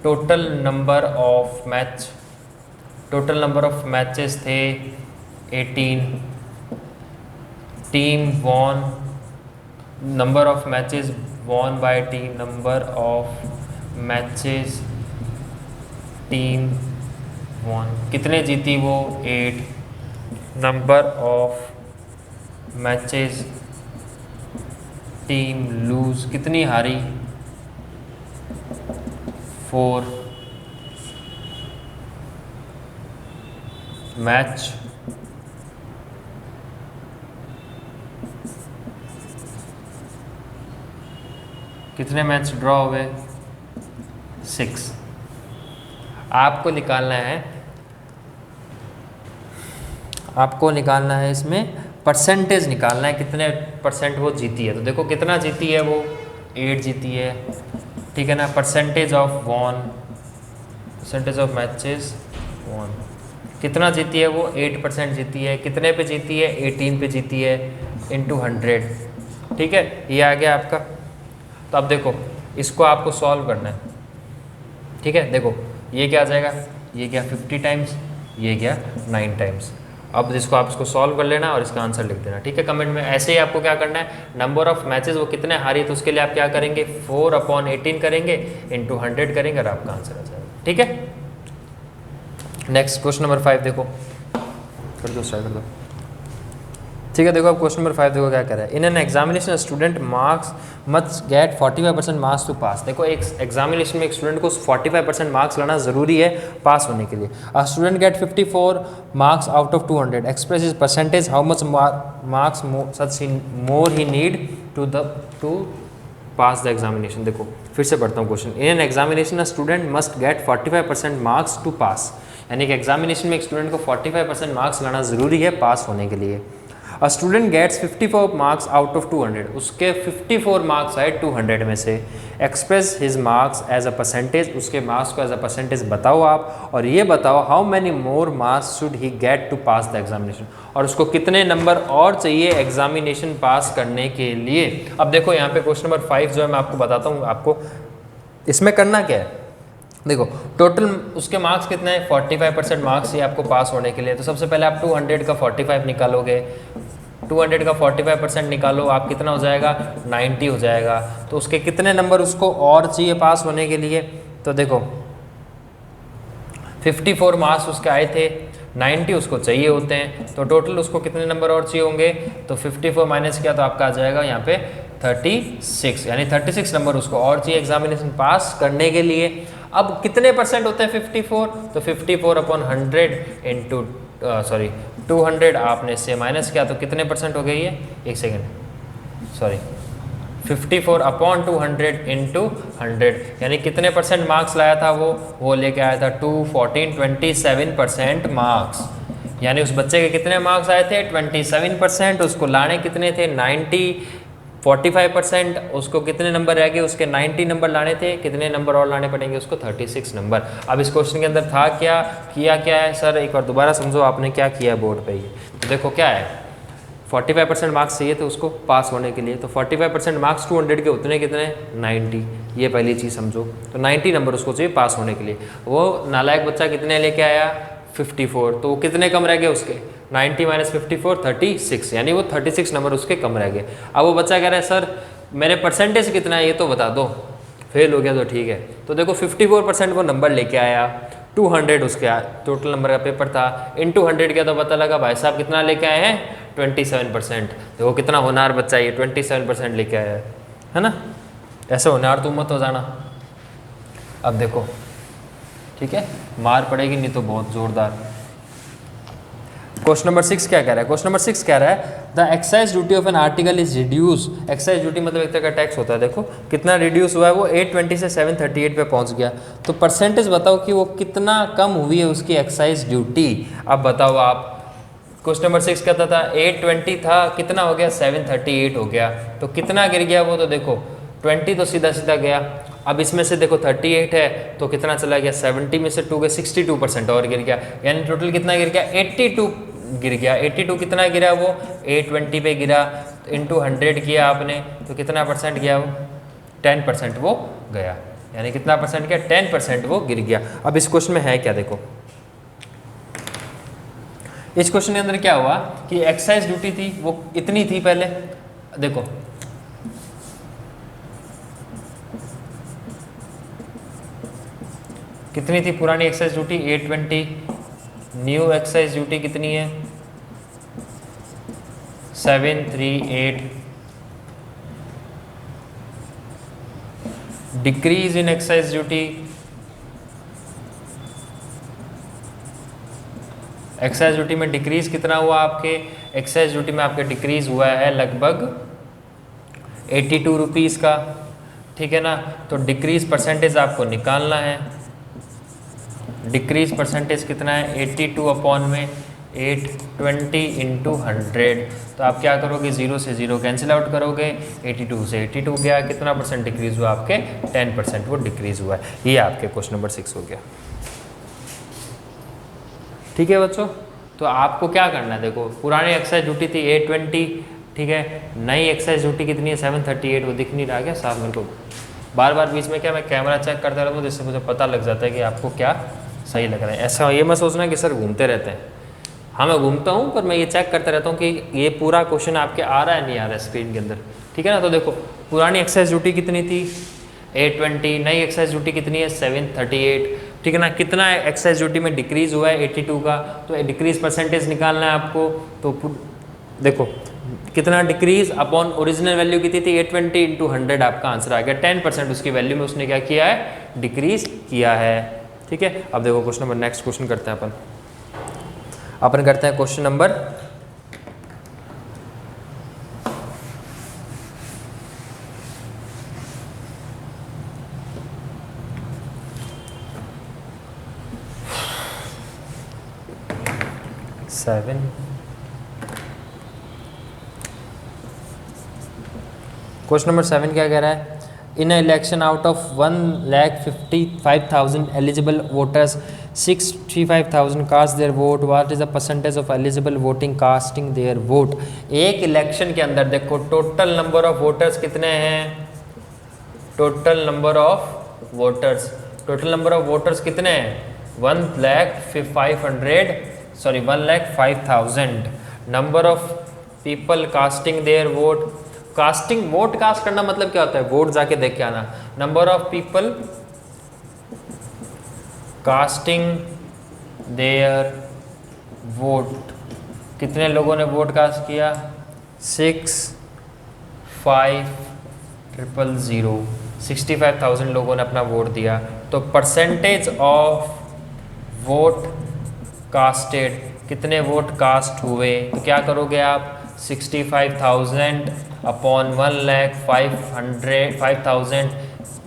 टोटल नंबर ऑफ मैचेस थे 18. Team won, number of matches won by team, number of matches team won, कितने जीती वो? 8. Number of matches team lose, कितनी हारी? 4. मैच कितने मैच ड्रॉ हुए? 6. आपको निकालना है इसमें परसेंटेज निकालना है, कितने परसेंट वो जीती है. तो देखो कितना जीती है वो? 8 जीती है. ठीक है ना. Percentage of won, percentage of matches won, कितना जीती है वो? 8% जीती है. कितने पे जीती है? 18 पे जीती है, इंटू 100. ठीक है, ये आ गया आपका. तो अब देखो इसको आपको सॉल्व करना है. ठीक है, देखो ये क्या आ जाएगा? ये क्या 50 टाइम्स, ये क्या 9 टाइम्स. अब जिसको आप इसको सॉल्व कर लेना और इसका आंसर लिख देना. ठीक है, कमेंट में. ऐसे ही आपको क्या करना है, नंबर ऑफ मैचेस वो कितने हारी है, तो उसके लिए आप क्या करेंगे? 4/18 करेंगे, इंटू 100 करेंगे और आपका आंसर आ जाएगा. ठीक है, नेक्स्ट क्वेश्चन नंबर 5 देखो. कर दो, स्टार्ट कर दो. ठीक है, देखो अब क्वेश्चन नंबर 5 देखो क्या कह रहा है. In an examination student marks must get 45% marks to pass. देखो एक एग्जामिनेशन में एक स्टूडेंट को 45% मार्क्स लाना ज़रूरी है पास होने के लिए. A student get 54 marks out of 200. Express is percentage how much marks such more he need to pass the examination. देखो फिर से पढ़ता हूँ question. In an examination a student must get 45% marks to pass. यानी कि examination में एक student को 45% मार्क्स लाना ज़रूरी है पास होने के लिए. A student gets 54 marks out of 200. उसके 54 मार्क्स आए 200 में से. Express his marks as a percentage. उसके मार्क्स को एज अ परसेंटेज बताओ आप, और ये बताओ how many more marks should he get to pass the examination. और उसको कितने नंबर और चाहिए एग्जामिनेशन पास करने के लिए. अब देखो यहाँ पे क्वेश्चन नंबर 5 जो है मैं आपको बताता हूँ. आपको इसमें करना क्या है, देखो टोटल उसके मार्क्स कितने हैं? 45% मार्क्स चाहिए आपको पास होने के लिए. तो सबसे पहले आप 200 का 45 निकालोगे. 200 का 45% निकालो, आप कितना हो जाएगा? 90 हो जाएगा. तो उसके कितने नंबर उसको और चाहिए पास होने के लिए? तो देखो 54 मार्क्स उसके आए थे, 90 उसको चाहिए होते हैं. तो टोटल उसको कितने नंबर और चाहिए होंगे? तो 54 माइनस किया तो आपका आ जाएगा यहाँ पे 36. यानी 36 नंबर उसको और चाहिए एग्जामिनेशन पास करने के लिए. अब कितने परसेंट होते हैं 54? तो 54/100 इंटू 200 आपने इससे माइनस किया तो कितने परसेंट हो गई है? एक सेकेंड, 54/200 इंटू 100. यानी कितने परसेंट मार्क्स लाया था वो लेके आया था 214, 27% मार्क्स. यानी उस बच्चे के कितने मार्क्स आए थे? 27%. उसको लाने कितने थे? 90. 45%, उसको कितने नंबर रह गए, उसके 90 नंबर लाने थे, कितने नंबर और लाने पड़ेंगे उसको, 36 नंबर। अब इस क्वेश्चन के अंदर था क्या, किया क्या है सर, एक बार दोबारा समझो आपने क्या किया बोर्ड पे। ये तो देखो क्या है, 45% मार्क्स चाहिए थे उसको पास होने के लिए, तो 45% मार्क्स 200 के उतने कितने 90, ये पहली चीज़ समझो। तो 90 नंबर उसको चाहिए पास होने के लिए। वो नालायक बच्चा कितने लेके आया 54, तो वो कितने कम रह गए उसके 90 - 54 36, यानी वो 36 नंबर उसके कम रह गए। अब वो बच्चा कह रहा है सर मेरे परसेंटेज कितना है ये तो बता दो, फेल हो गया तो ठीक है। तो देखो 54% वो नंबर लेके आया, 200 उसके टोटल नंबर का पेपर था, इनटू 100 किया तो पता लगा भाई साहब कितना लेके आए हैं 27%। देखो कितना होनहार बच्चा ये 27% लेके आया है ना। ऐसे होनहार तुम मत हो जाना। अब देखो ठीक है, मार पड़ेगी नहीं तो बहुत जोरदार। क्वेश्चन नंबर 6 क्या कह रहा है, क्वेश्चन नंबर 6 कह रहा है the excise duty of an article is reduce. Excise duty मतलब एक तरह का टैक्स होता है। देखो कितना रिड्यूस हुआ है, वो 820 से 738 पे पहुंच गया। तो परसेंटेज बताओ कि वो कितना कम हुई है उसकी एक्साइज ड्यूटी। अब बताओ आप, क्वेश्चन नंबर 6 कहता था 820 था, कितना हो गया 738 हो गया, तो कितना गिर गया वो, तो देखो 20 तो सीधा सीधा गया। अब इसमें से देखो 38 है तो कितना चला गया 70 में से 2 गए 62% और गिर गया, यानी टोटल कितना गिर गया 82 गिर गया। 82 कितना गिरा वो 820 पे गिरा, इंटू 100 किया आपने तो कितना परसेंट गया वो 10% वो गया, यानी कितना परसेंट गया 10% वो गिर गया। अब इस क्वेश्चन में है क्या, देखो इस क्वेश्चन के अंदर क्या हुआ कि एक्साइज ड्यूटी थी वो इतनी थी पहले, देखो कितनी थी पुरानी excise duty 820, new excise duty कितनी है 738, decrease in excise duty, excise duty में डिक्रीज कितना हुआ आपके, एक्साइज ड्यूटी में आपके डिक्रीज हुआ है लगभग 82 रुपीज़ का, ठीक है ना। तो डिक्रीज परसेंटेज आपको निकालना है, डिक्रीज परसेंटेज कितना है 82 अपॉन में 820 इंटू 100। तो आप क्या करोगे 0 से 0 कैंसिल आउट करोगे, 82 से 82 गया, कितना परसेंट डिक्रीज हुआ आपके 10% वो डिक्रीज हुआ है। ये आपके क्वेश्चन नंबर 6 हो गया। ठीक है बच्चों, तो आपको क्या करना है, देखो पुरानी एक्साइज ड्यूटी थी 820, ठीक है, नई एक्साइज ड्यूटी कितनी है 738, वो दिख नहीं रहा क्या साहब मेरे को, बार बार बीच में क्या मैं कैमरा चेक करता रहता हूँ जिससे मुझे पता लग जाता है कि आपको क्या सही लग रहा है। ऐसा ये मैं सोचना कि सर घूमते रहते हैं, हाँ मैं घूमता हूँ पर मैं ये चेक करता रहता हूँ कि ये पूरा क्वेश्चन आपके आ रहा है नहीं आ रहा है स्क्रीन के अंदर, ठीक है ना। तो देखो पुरानी एक्साइज ड्यूटी कितनी थी 820, नई एक्साइज ड्यूटी कितनी है 738, ठीक है ना। कितना एक्साइज ड्यूटी में डिक्रीज हुआ है 82 का, तो डिक्रीज परसेंटेज निकालना है आपको। तो देखो कितना डिक्रीज अपॉन ओरिजिनल वैल्यू कितनी थी 820 इंटू 100, आपका आंसर आ गया 10% उसकी वैल्यू में उसने क्या किया है डिक्रीज किया है, ठीक है। अब देखो क्वेश्चन नंबर नेक्स्ट क्वेश्चन करते हैं अपन करते हैं क्वेश्चन नंबर 7। क्वेश्चन नंबर 7 क्या कह रहा है, in election out of 1,55,000 eligible voters 65,000 cast their vote, what is the percentage of eligible voting casting their vote. एक इलेक्शन के अंदर देखो टोटल नंबर ऑफ वोटर्स कितने हैं, टोटल नंबर ऑफ वोटर्स कितने हैं 1,05,000 number of people casting their vote. Casting vote cast करना मतलब क्या होता है, वोट जाके देख के आना। Number of people casting their vote, कितने लोगों ने वोट कास्ट किया 65,000, 65,000 लोगों ने अपना वोट दिया। तो परसेंटेज ऑफ वोट कास्टेड, कितने वोट कास्ट हुए, तो क्या करोगे आप 65,000 अपॉन 1,05,000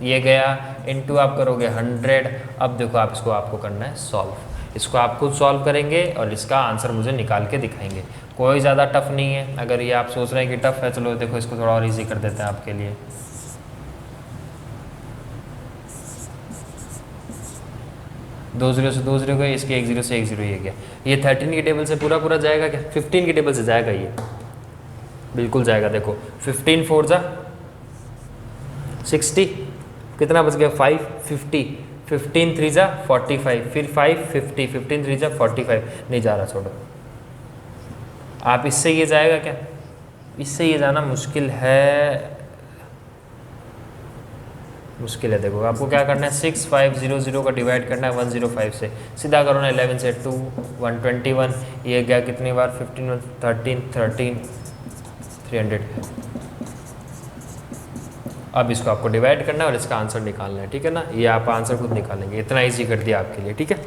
ये गया, इनटू आप करोगे 100। अब देखो आप इसको आपको करना है सॉल्व। इसको आप खुद सॉल्व करेंगे और इसका आंसर मुझे निकाल के दिखाएंगे। कोई ज़्यादा टफ नहीं है। अगर ये आप सोच रहे हैं कि टफ है, चलो देखो इसको थोड़ा और ईजी कर देते हैं आपके लिए। दो जीरो से 2 जीरो गए, इसके 1 जीरो से 1 जीरो ये गया। ये 13 की टेबल से पूरा पूरा जाएगा क्या? 15 की टेबल से जाएगा, ये बिल्कुल जाएगा। देखो 15 4 जा 60, कितना बच गया? 5 50, 15 3 जा 45, फिर 5 50, 15 3 जा 45, नहीं जा रहा, छोड़ो। आप इससे ये जाएगा क्या? इससे ये जाना मुश्किल है, मुश्किल है। देखो आपको क्या करना है, 6500 का डिवाइड करना है 105 से, सीधा करो ना। 11 से 2 121, ये गया कितनी बार? 15 13 13 300। अब इसको आपको डिवाइड करना है और इसका आंसर निकालना है, ठीक है ना। ये आप आंसर खुद निकालेंगे, इतना इजी कर दिया आपके लिए, ठीक है।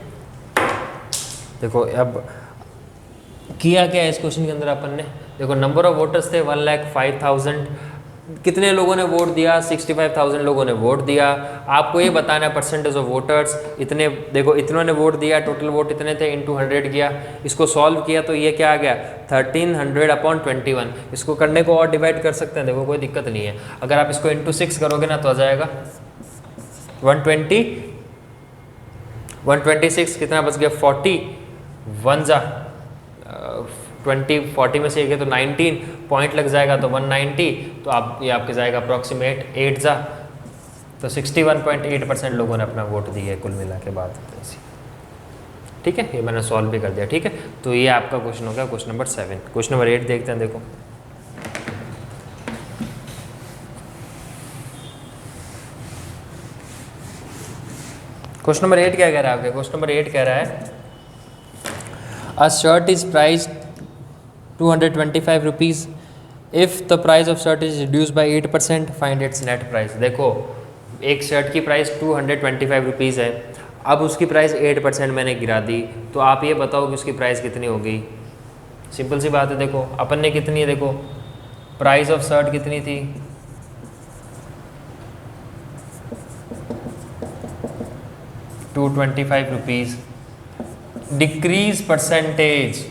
देखो अब किया क्या है इस क्वेश्चन के अंदर अपन ने, देखो नंबर ऑफ वोटर्स थे 1,05,000, कितने लोगों ने वोट दिया? 65,000 लोगों ने वोट दिया। आपको ये बताना है परसेंटेज ऑफ वोटर्स, इतने, देखो इतनों ने वोट दिया, टोटल वोट इतने थे, इंटू 100 किया। इसको सॉल्व किया तो ये क्या आ गया? 1300/21। इसको करने को और डिवाइड कर सकते हैं, देखो कोई दिक्कत नहीं है। अगर आप इसको इंटू 6 करोगे ना तो आ जाएगा 120, 126, कितना बच गया? 40, 1 जा 20, 40 में से एक है तो 19 पॉइंट लग जाएगा तो 190, तो आप ये आपके जाएगा अप्रॉक्सीमेट 8 जा, तो 61.8% लोगों ने अपना वोट दिया है कुल मिला के बाद। ठीक है, ये मैंने सॉल्व भी कर दिया, ठीक है। तो ये आपका क्वेश्चन हो गया क्वेश्चन नंबर 7। क्वेश्चन नंबर 8 देखते हैं। देखो क्वेश्चन नंबर 8 क्या कह रहा है आपके? क्वेश्चन नंबर 8 कह रहा है a shirt is price 225 rupees, if the price of shirt is reduce by 8%, find its net price. देखो एक शर्ट की प्राइस 225 रुपीज़ है, अब उसकी प्राइस 8% मैंने गिरा दी, तो आप ये बताओ कि उसकी प्राइस कितनी होगी। सिंपल सी बात है। देखो अपन ने कितनी है, देखो प्राइस ऑफ शर्ट कितनी थी? 225 rupees. Decrease percentage,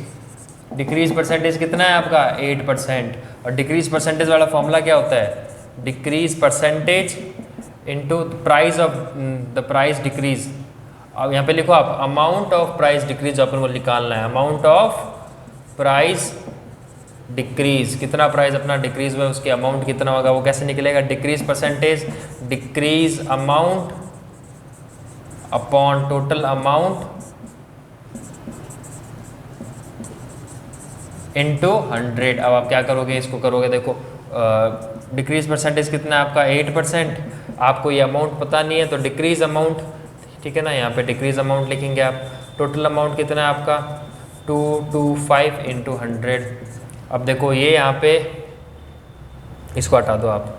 decrease percentage कितना है आपका? 8%। और डिक्रीज परसेंटेज वाला फॉर्मूला क्या होता है? Decrease percentage into price of the price decrease. अब यहाँ पे लिखो आप अमाउंट ऑफ प्राइस डिक्रीज, अपन को निकालना है अमाउंट ऑफ प्राइस डिक्रीज। कितना प्राइस अपना डिक्रीज हुआ, उसकी अमाउंट कितना होगा, वो कैसे निकलेगा? Decrease percentage, decrease amount upon total amount into 100। अब आप क्या करोगे, इसको करोगे, देखो डिक्रीज परसेंटेज कितना है आपका? 8%। आपको ये अमाउंट पता नहीं है तो डिक्रीज अमाउंट, ठीक है ना, यहाँ पे डिक्रीज अमाउंट लिखेंगे आप। टोटल अमाउंट कितना है आपका? 225 इंटू 100। अब देखो ये यहाँ पे इसको हटा दो आप,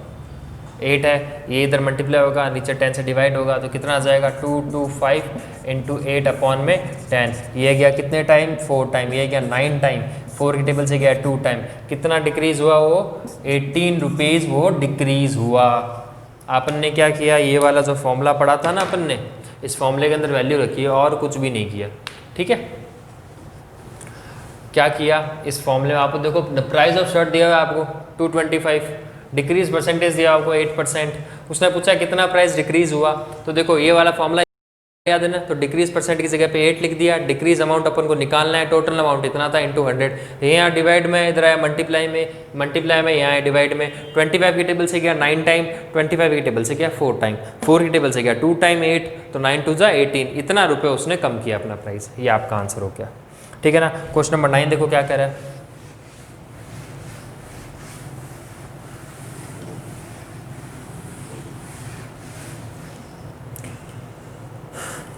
8 है, ये इधर मल्टीप्लाई होगा, नीचे 10 से डिवाइड होगा, तो कितना आ जाएगा? 225 इंटू 8 अपॉन में 10। ये गया कितने टाइम? 4 टाइम। ये गया 9 टाइम। 4 की टेबल से गया 2 टाइम। कितना डिक्रीज हुआ? वो 18 रुपीज़ वो डिक्रीज हुआ। अपन ने क्या किया, ये वाला जो फॉर्मूला पढ़ा था ना अपन ने, इस फॉर्मूले के अंदर वैल्यू रखी है और कुछ भी नहीं किया, ठीक है। क्या किया इस फॉर्मूले में? आपको देखो प्राइस ऑफ शर्ट दिया हुआ है आपको 225, डिक्रीज परसेंटेज दिया आपको 8%। उसने पूछा कितना प्राइस डिक्रीज हुआ, तो देखो ये वाला फॉर्मूला याद है ना, तो डिक्रीज परसेंट की जगह पे 8 लिख दिया। डिक्रीज अमाउंट अपन को निकालना है, टोटल अमाउंट इतना था इंटू 100। यहाँ डिवाइड में इधर आया मल्टीप्लाई में, मल्टीप्लाई में यहाँ है डिवाइड में। 25 की टेबल से गया 9 टाइम, 25 की टेबल से गया 4 टाइम, 4 की टेबल से गया 2 टाइम 8, तो 9 2 जा 18। इतना रुपये उसने कम किया अपना प्राइस। ये आपका आंसर हो गया, ठीक है ना। क्वेश्चन नंबर 9 देखो क्या कह रहा है।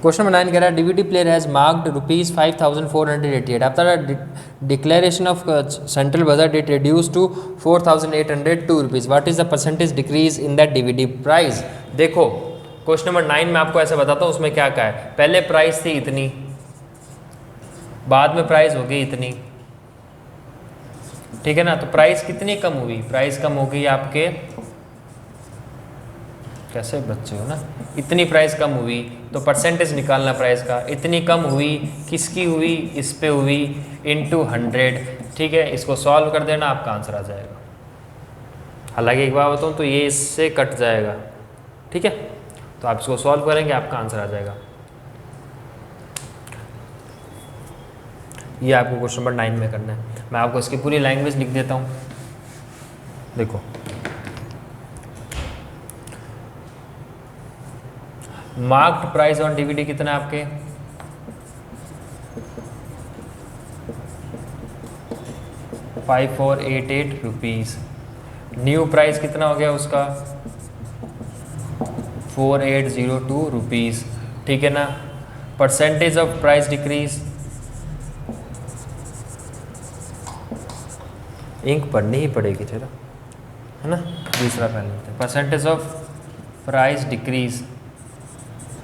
क्वेश्चन नंबर 9 कह रहा है DVD player has marked ₹5,488 after declaration of central budget it reduce to ₹4,802। What is the percentage decrease in that DVD price. देखो क्वेश्चन नंबर 9 में आपको ऐसा बताता हूँ, उसमें क्या कहा है। पहले प्राइस थी इतनी, बाद में प्राइस हो गई इतनी, ठीक है ना। तो प्राइस कितनी कम हुई? प्राइस कम हो गई आपके, कैसे बच्चे हो ना, इतनी प्राइस कम हुई। तो परसेंटेज निकालना प्राइस का, इतनी कम हुई, किसकी हुई, इस पे हुई, इनटू 100, ठीक है। इसको सॉल्व कर देना, आपका आंसर आ जाएगा। हालांकि एक बार बताऊँ तो ये इससे कट जाएगा, ठीक है। तो आप इसको सॉल्व करेंगे, आपका आंसर आ जाएगा। ये आपको क्वेश्चन नंबर 9 में करना है। मैं आपको इसकी पूरी लैंग्वेज लिख देता हूँ, देखो। मार्क्ड प्राइस ऑन डीवीडी कितना है आपके, 5488 रुपीज़। न्यू प्राइस कितना हो गया उसका, 4802 रुपीज़, ठीक है ना। परसेंटेज ऑफ प्राइस डिक्रीज, इंक पढ़नी ही पड़ेगी जरा, है ना। दूसरा पहले लेते हैं, परसेंटेज ऑफ प्राइस डिक्रीज,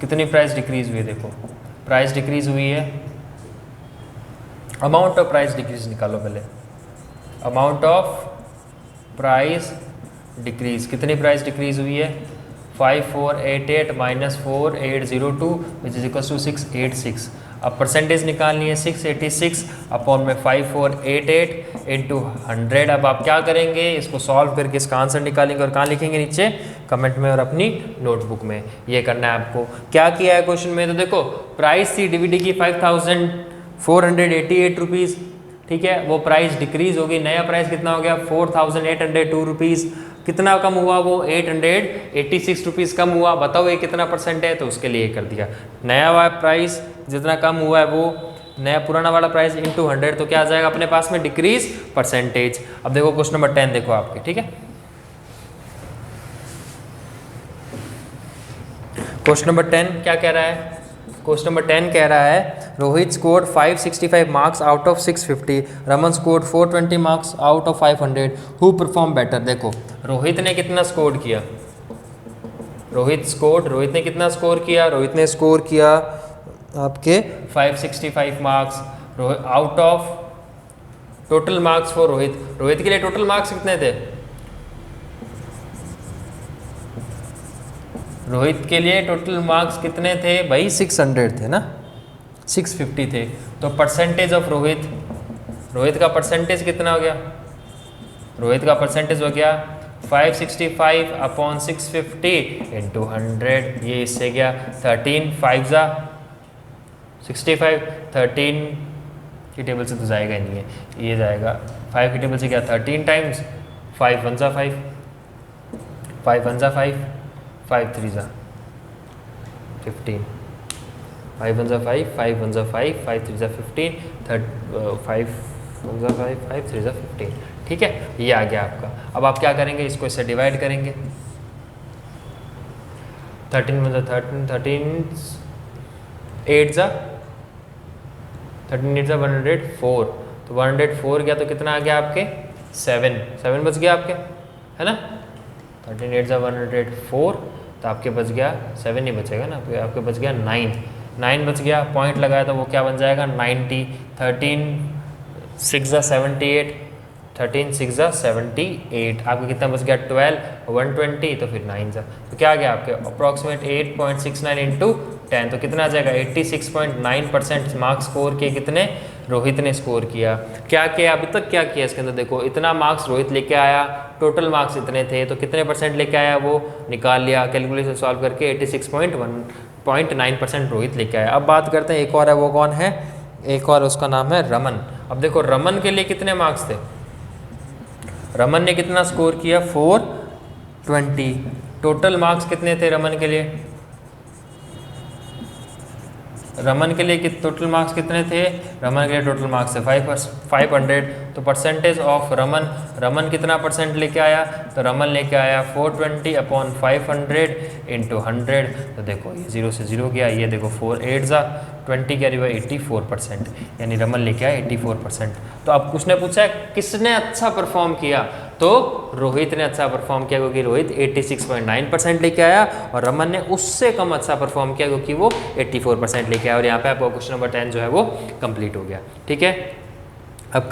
कितनी प्राइस डिक्रीज हुई, देखो प्राइस डिक्रीज हुई है, अमाउंट ऑफ प्राइस डिक्रीज निकालो पहले। अमाउंट ऑफ प्राइस डिक्रीज, कितनी प्राइस डिक्रीज हुई है, 5488 minus 4802 which is equal to 686। अब परसेंटेज निकालनी है, 686 अपॉन में 5488 इंटू 100। अब आप क्या करेंगे, इसको सॉल्व करके इसका आंसर निकालेंगे और कहाँ लिखेंगे, नीचे कमेंट में और अपनी नोटबुक में। ये करना है आपको। क्या किया है क्वेश्चन में, तो देखो प्राइस थी डीवीडी की 5488 रुपीज़, ठीक है। वो प्राइस डिक्रीज हो गई, नया प्राइस कितना हो गया, 4802 रुपीज़। कितना कम हुआ, वो 886 रुपीज़ कम हुआ। बताओ ये कितना परसेंट है, तो उसके लिए कर दिया। नया वाला प्राइस जितना कम हुआ है वो नया पुराना वाला प्राइस इंटू 100, तो क्या आ जाएगा अपने पास में, डिक्रीज परसेंटेज। अब देखो क्वेश्चन नंबर 10 देखो आपके, ठीक है। क्वेश्चन नंबर 10 क्या कह रहा है, क्वेश्चन नंबर 10 कह रहा है Rohit scored 565 marks out of 650, Raman scored 420 marks out of 500, who perform better. देखो रोहित ने कितना स्कोर किया, रोहित ने कितना स्कोर किया, रोहित ने स्कोर किया आपके 565 marks out of total marks for Rohit के लिए टोटल मार्क्स कितने थे, रोहित के लिए टोटल मार्क्स कितने थे भाई, 600 थे ना, 650 थे। तो परसेंटेज ऑफ रोहित का परसेंटेज कितना हो गया, रोहित का परसेंटेज हो गया 565 अपॉन 650 इंटू 100। ये इससे गया 13 5 जा 65, 13 की टेबल से तो जाएगा ही नहीं है, ये जाएगा 5 की टेबल से क्या 13 टाइम्स 5 1 जा 5, 5 1 जा 5, 5 3 जा 15, 5 1 जा 5, 5 1 जा 5, 5 3 जा 15, 5 1 जा 5, 5 3 जा 15, ठीक है। ये आ गया आपका। अब आप क्या करेंगे, इसको इससे डिवाइड करेंगे, 13 1 जा 13, 13 8 जा 13 8 जा 104, तो 104 गया तो कितना आ गया आपके 7 बच गया आपके, है ना। 13 8 जा 104, तो आपके बच गया 7 नहीं बचेगा ना, आपके बच गया 9 बच गया। पॉइंट लगाया तो वो क्या बन जाएगा 90, 13 6 जा 78, 13 6 जा 78, आपको कितना बच गया 12, 120, तो फिर 9 जा, तो क्या आ गया आपके अप्रॉक्सीमेट 8.69 इंटू 10, तो कितना आ जाएगा 86.9% मार्क्स स्कोर किए, कितने रोहित ने स्कोर किया। क्या किया अभी तक, क्या किया इसके अंदर, देखो इतना मार्क्स रोहित लेके आया, टोटल मार्क्स इतने थे, तो कितने परसेंट लेके आया वो निकाल लिया, कैलकुलेशन सॉल्व करके 86.9% रोहित लेके आया। अब बात करते हैं एक और है, वो कौन है, एक और उसका नाम है रमन। अब देखो रमन के लिए कितने मार्क्स थे, रमन ने कितना स्कोर किया 420, टोटल मार्क्स कितने थे रमन के लिए, रमन के लिए टोटल मार्क्स कितने थे, रमन के लिए टोटल मार्क्स थे 500, तो परसेंटेज ऑफ रमन कितना परसेंट लेके आया, तो रमन लेके आया 420 अपॉन 500 इंटू 100, तो देखो ये 0 से 0 गया, ये देखो 4 8 जा 20 क्या हुआ 84%, यानी रमन लेके आया 84%। तो अब उसने पूछा किसने अच्छा परफॉर्म किया, तो रोहित ने अच्छा परफॉर्म किया क्योंकि रोहित 86.9% लेके आया, और रमन ने उससे कम अच्छा परफॉर्म किया क्योंकि वो 84% लेके आया। और यहाँ पे आपको क्वेश्चन नंबर 10 जो है वो कंप्लीट हो गया, ठीक है। अब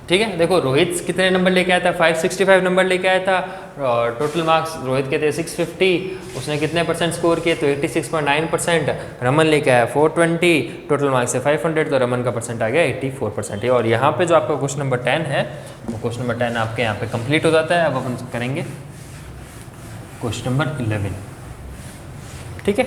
ठीक है, देखो रोहित कितने नंबर लेके आया था, 565 नंबर लेके आया था, और टोटल मार्क्स रोहित के थे 650, उसने कितने परसेंट स्कोर किए, तो 86.9%। रमन लेके आया 420, टोटल मार्क्स है 500, तो रमन का परसेंट आ गया 84%। और यहाँ पे जो आपका क्वेश्चन नंबर 10 है, वो क्वेश्चन नंबर 10 आपके यहाँ पे कंप्लीट हो जाता है। अब अपन करेंगे क्वेश्चन नंबर 11, ठीक है।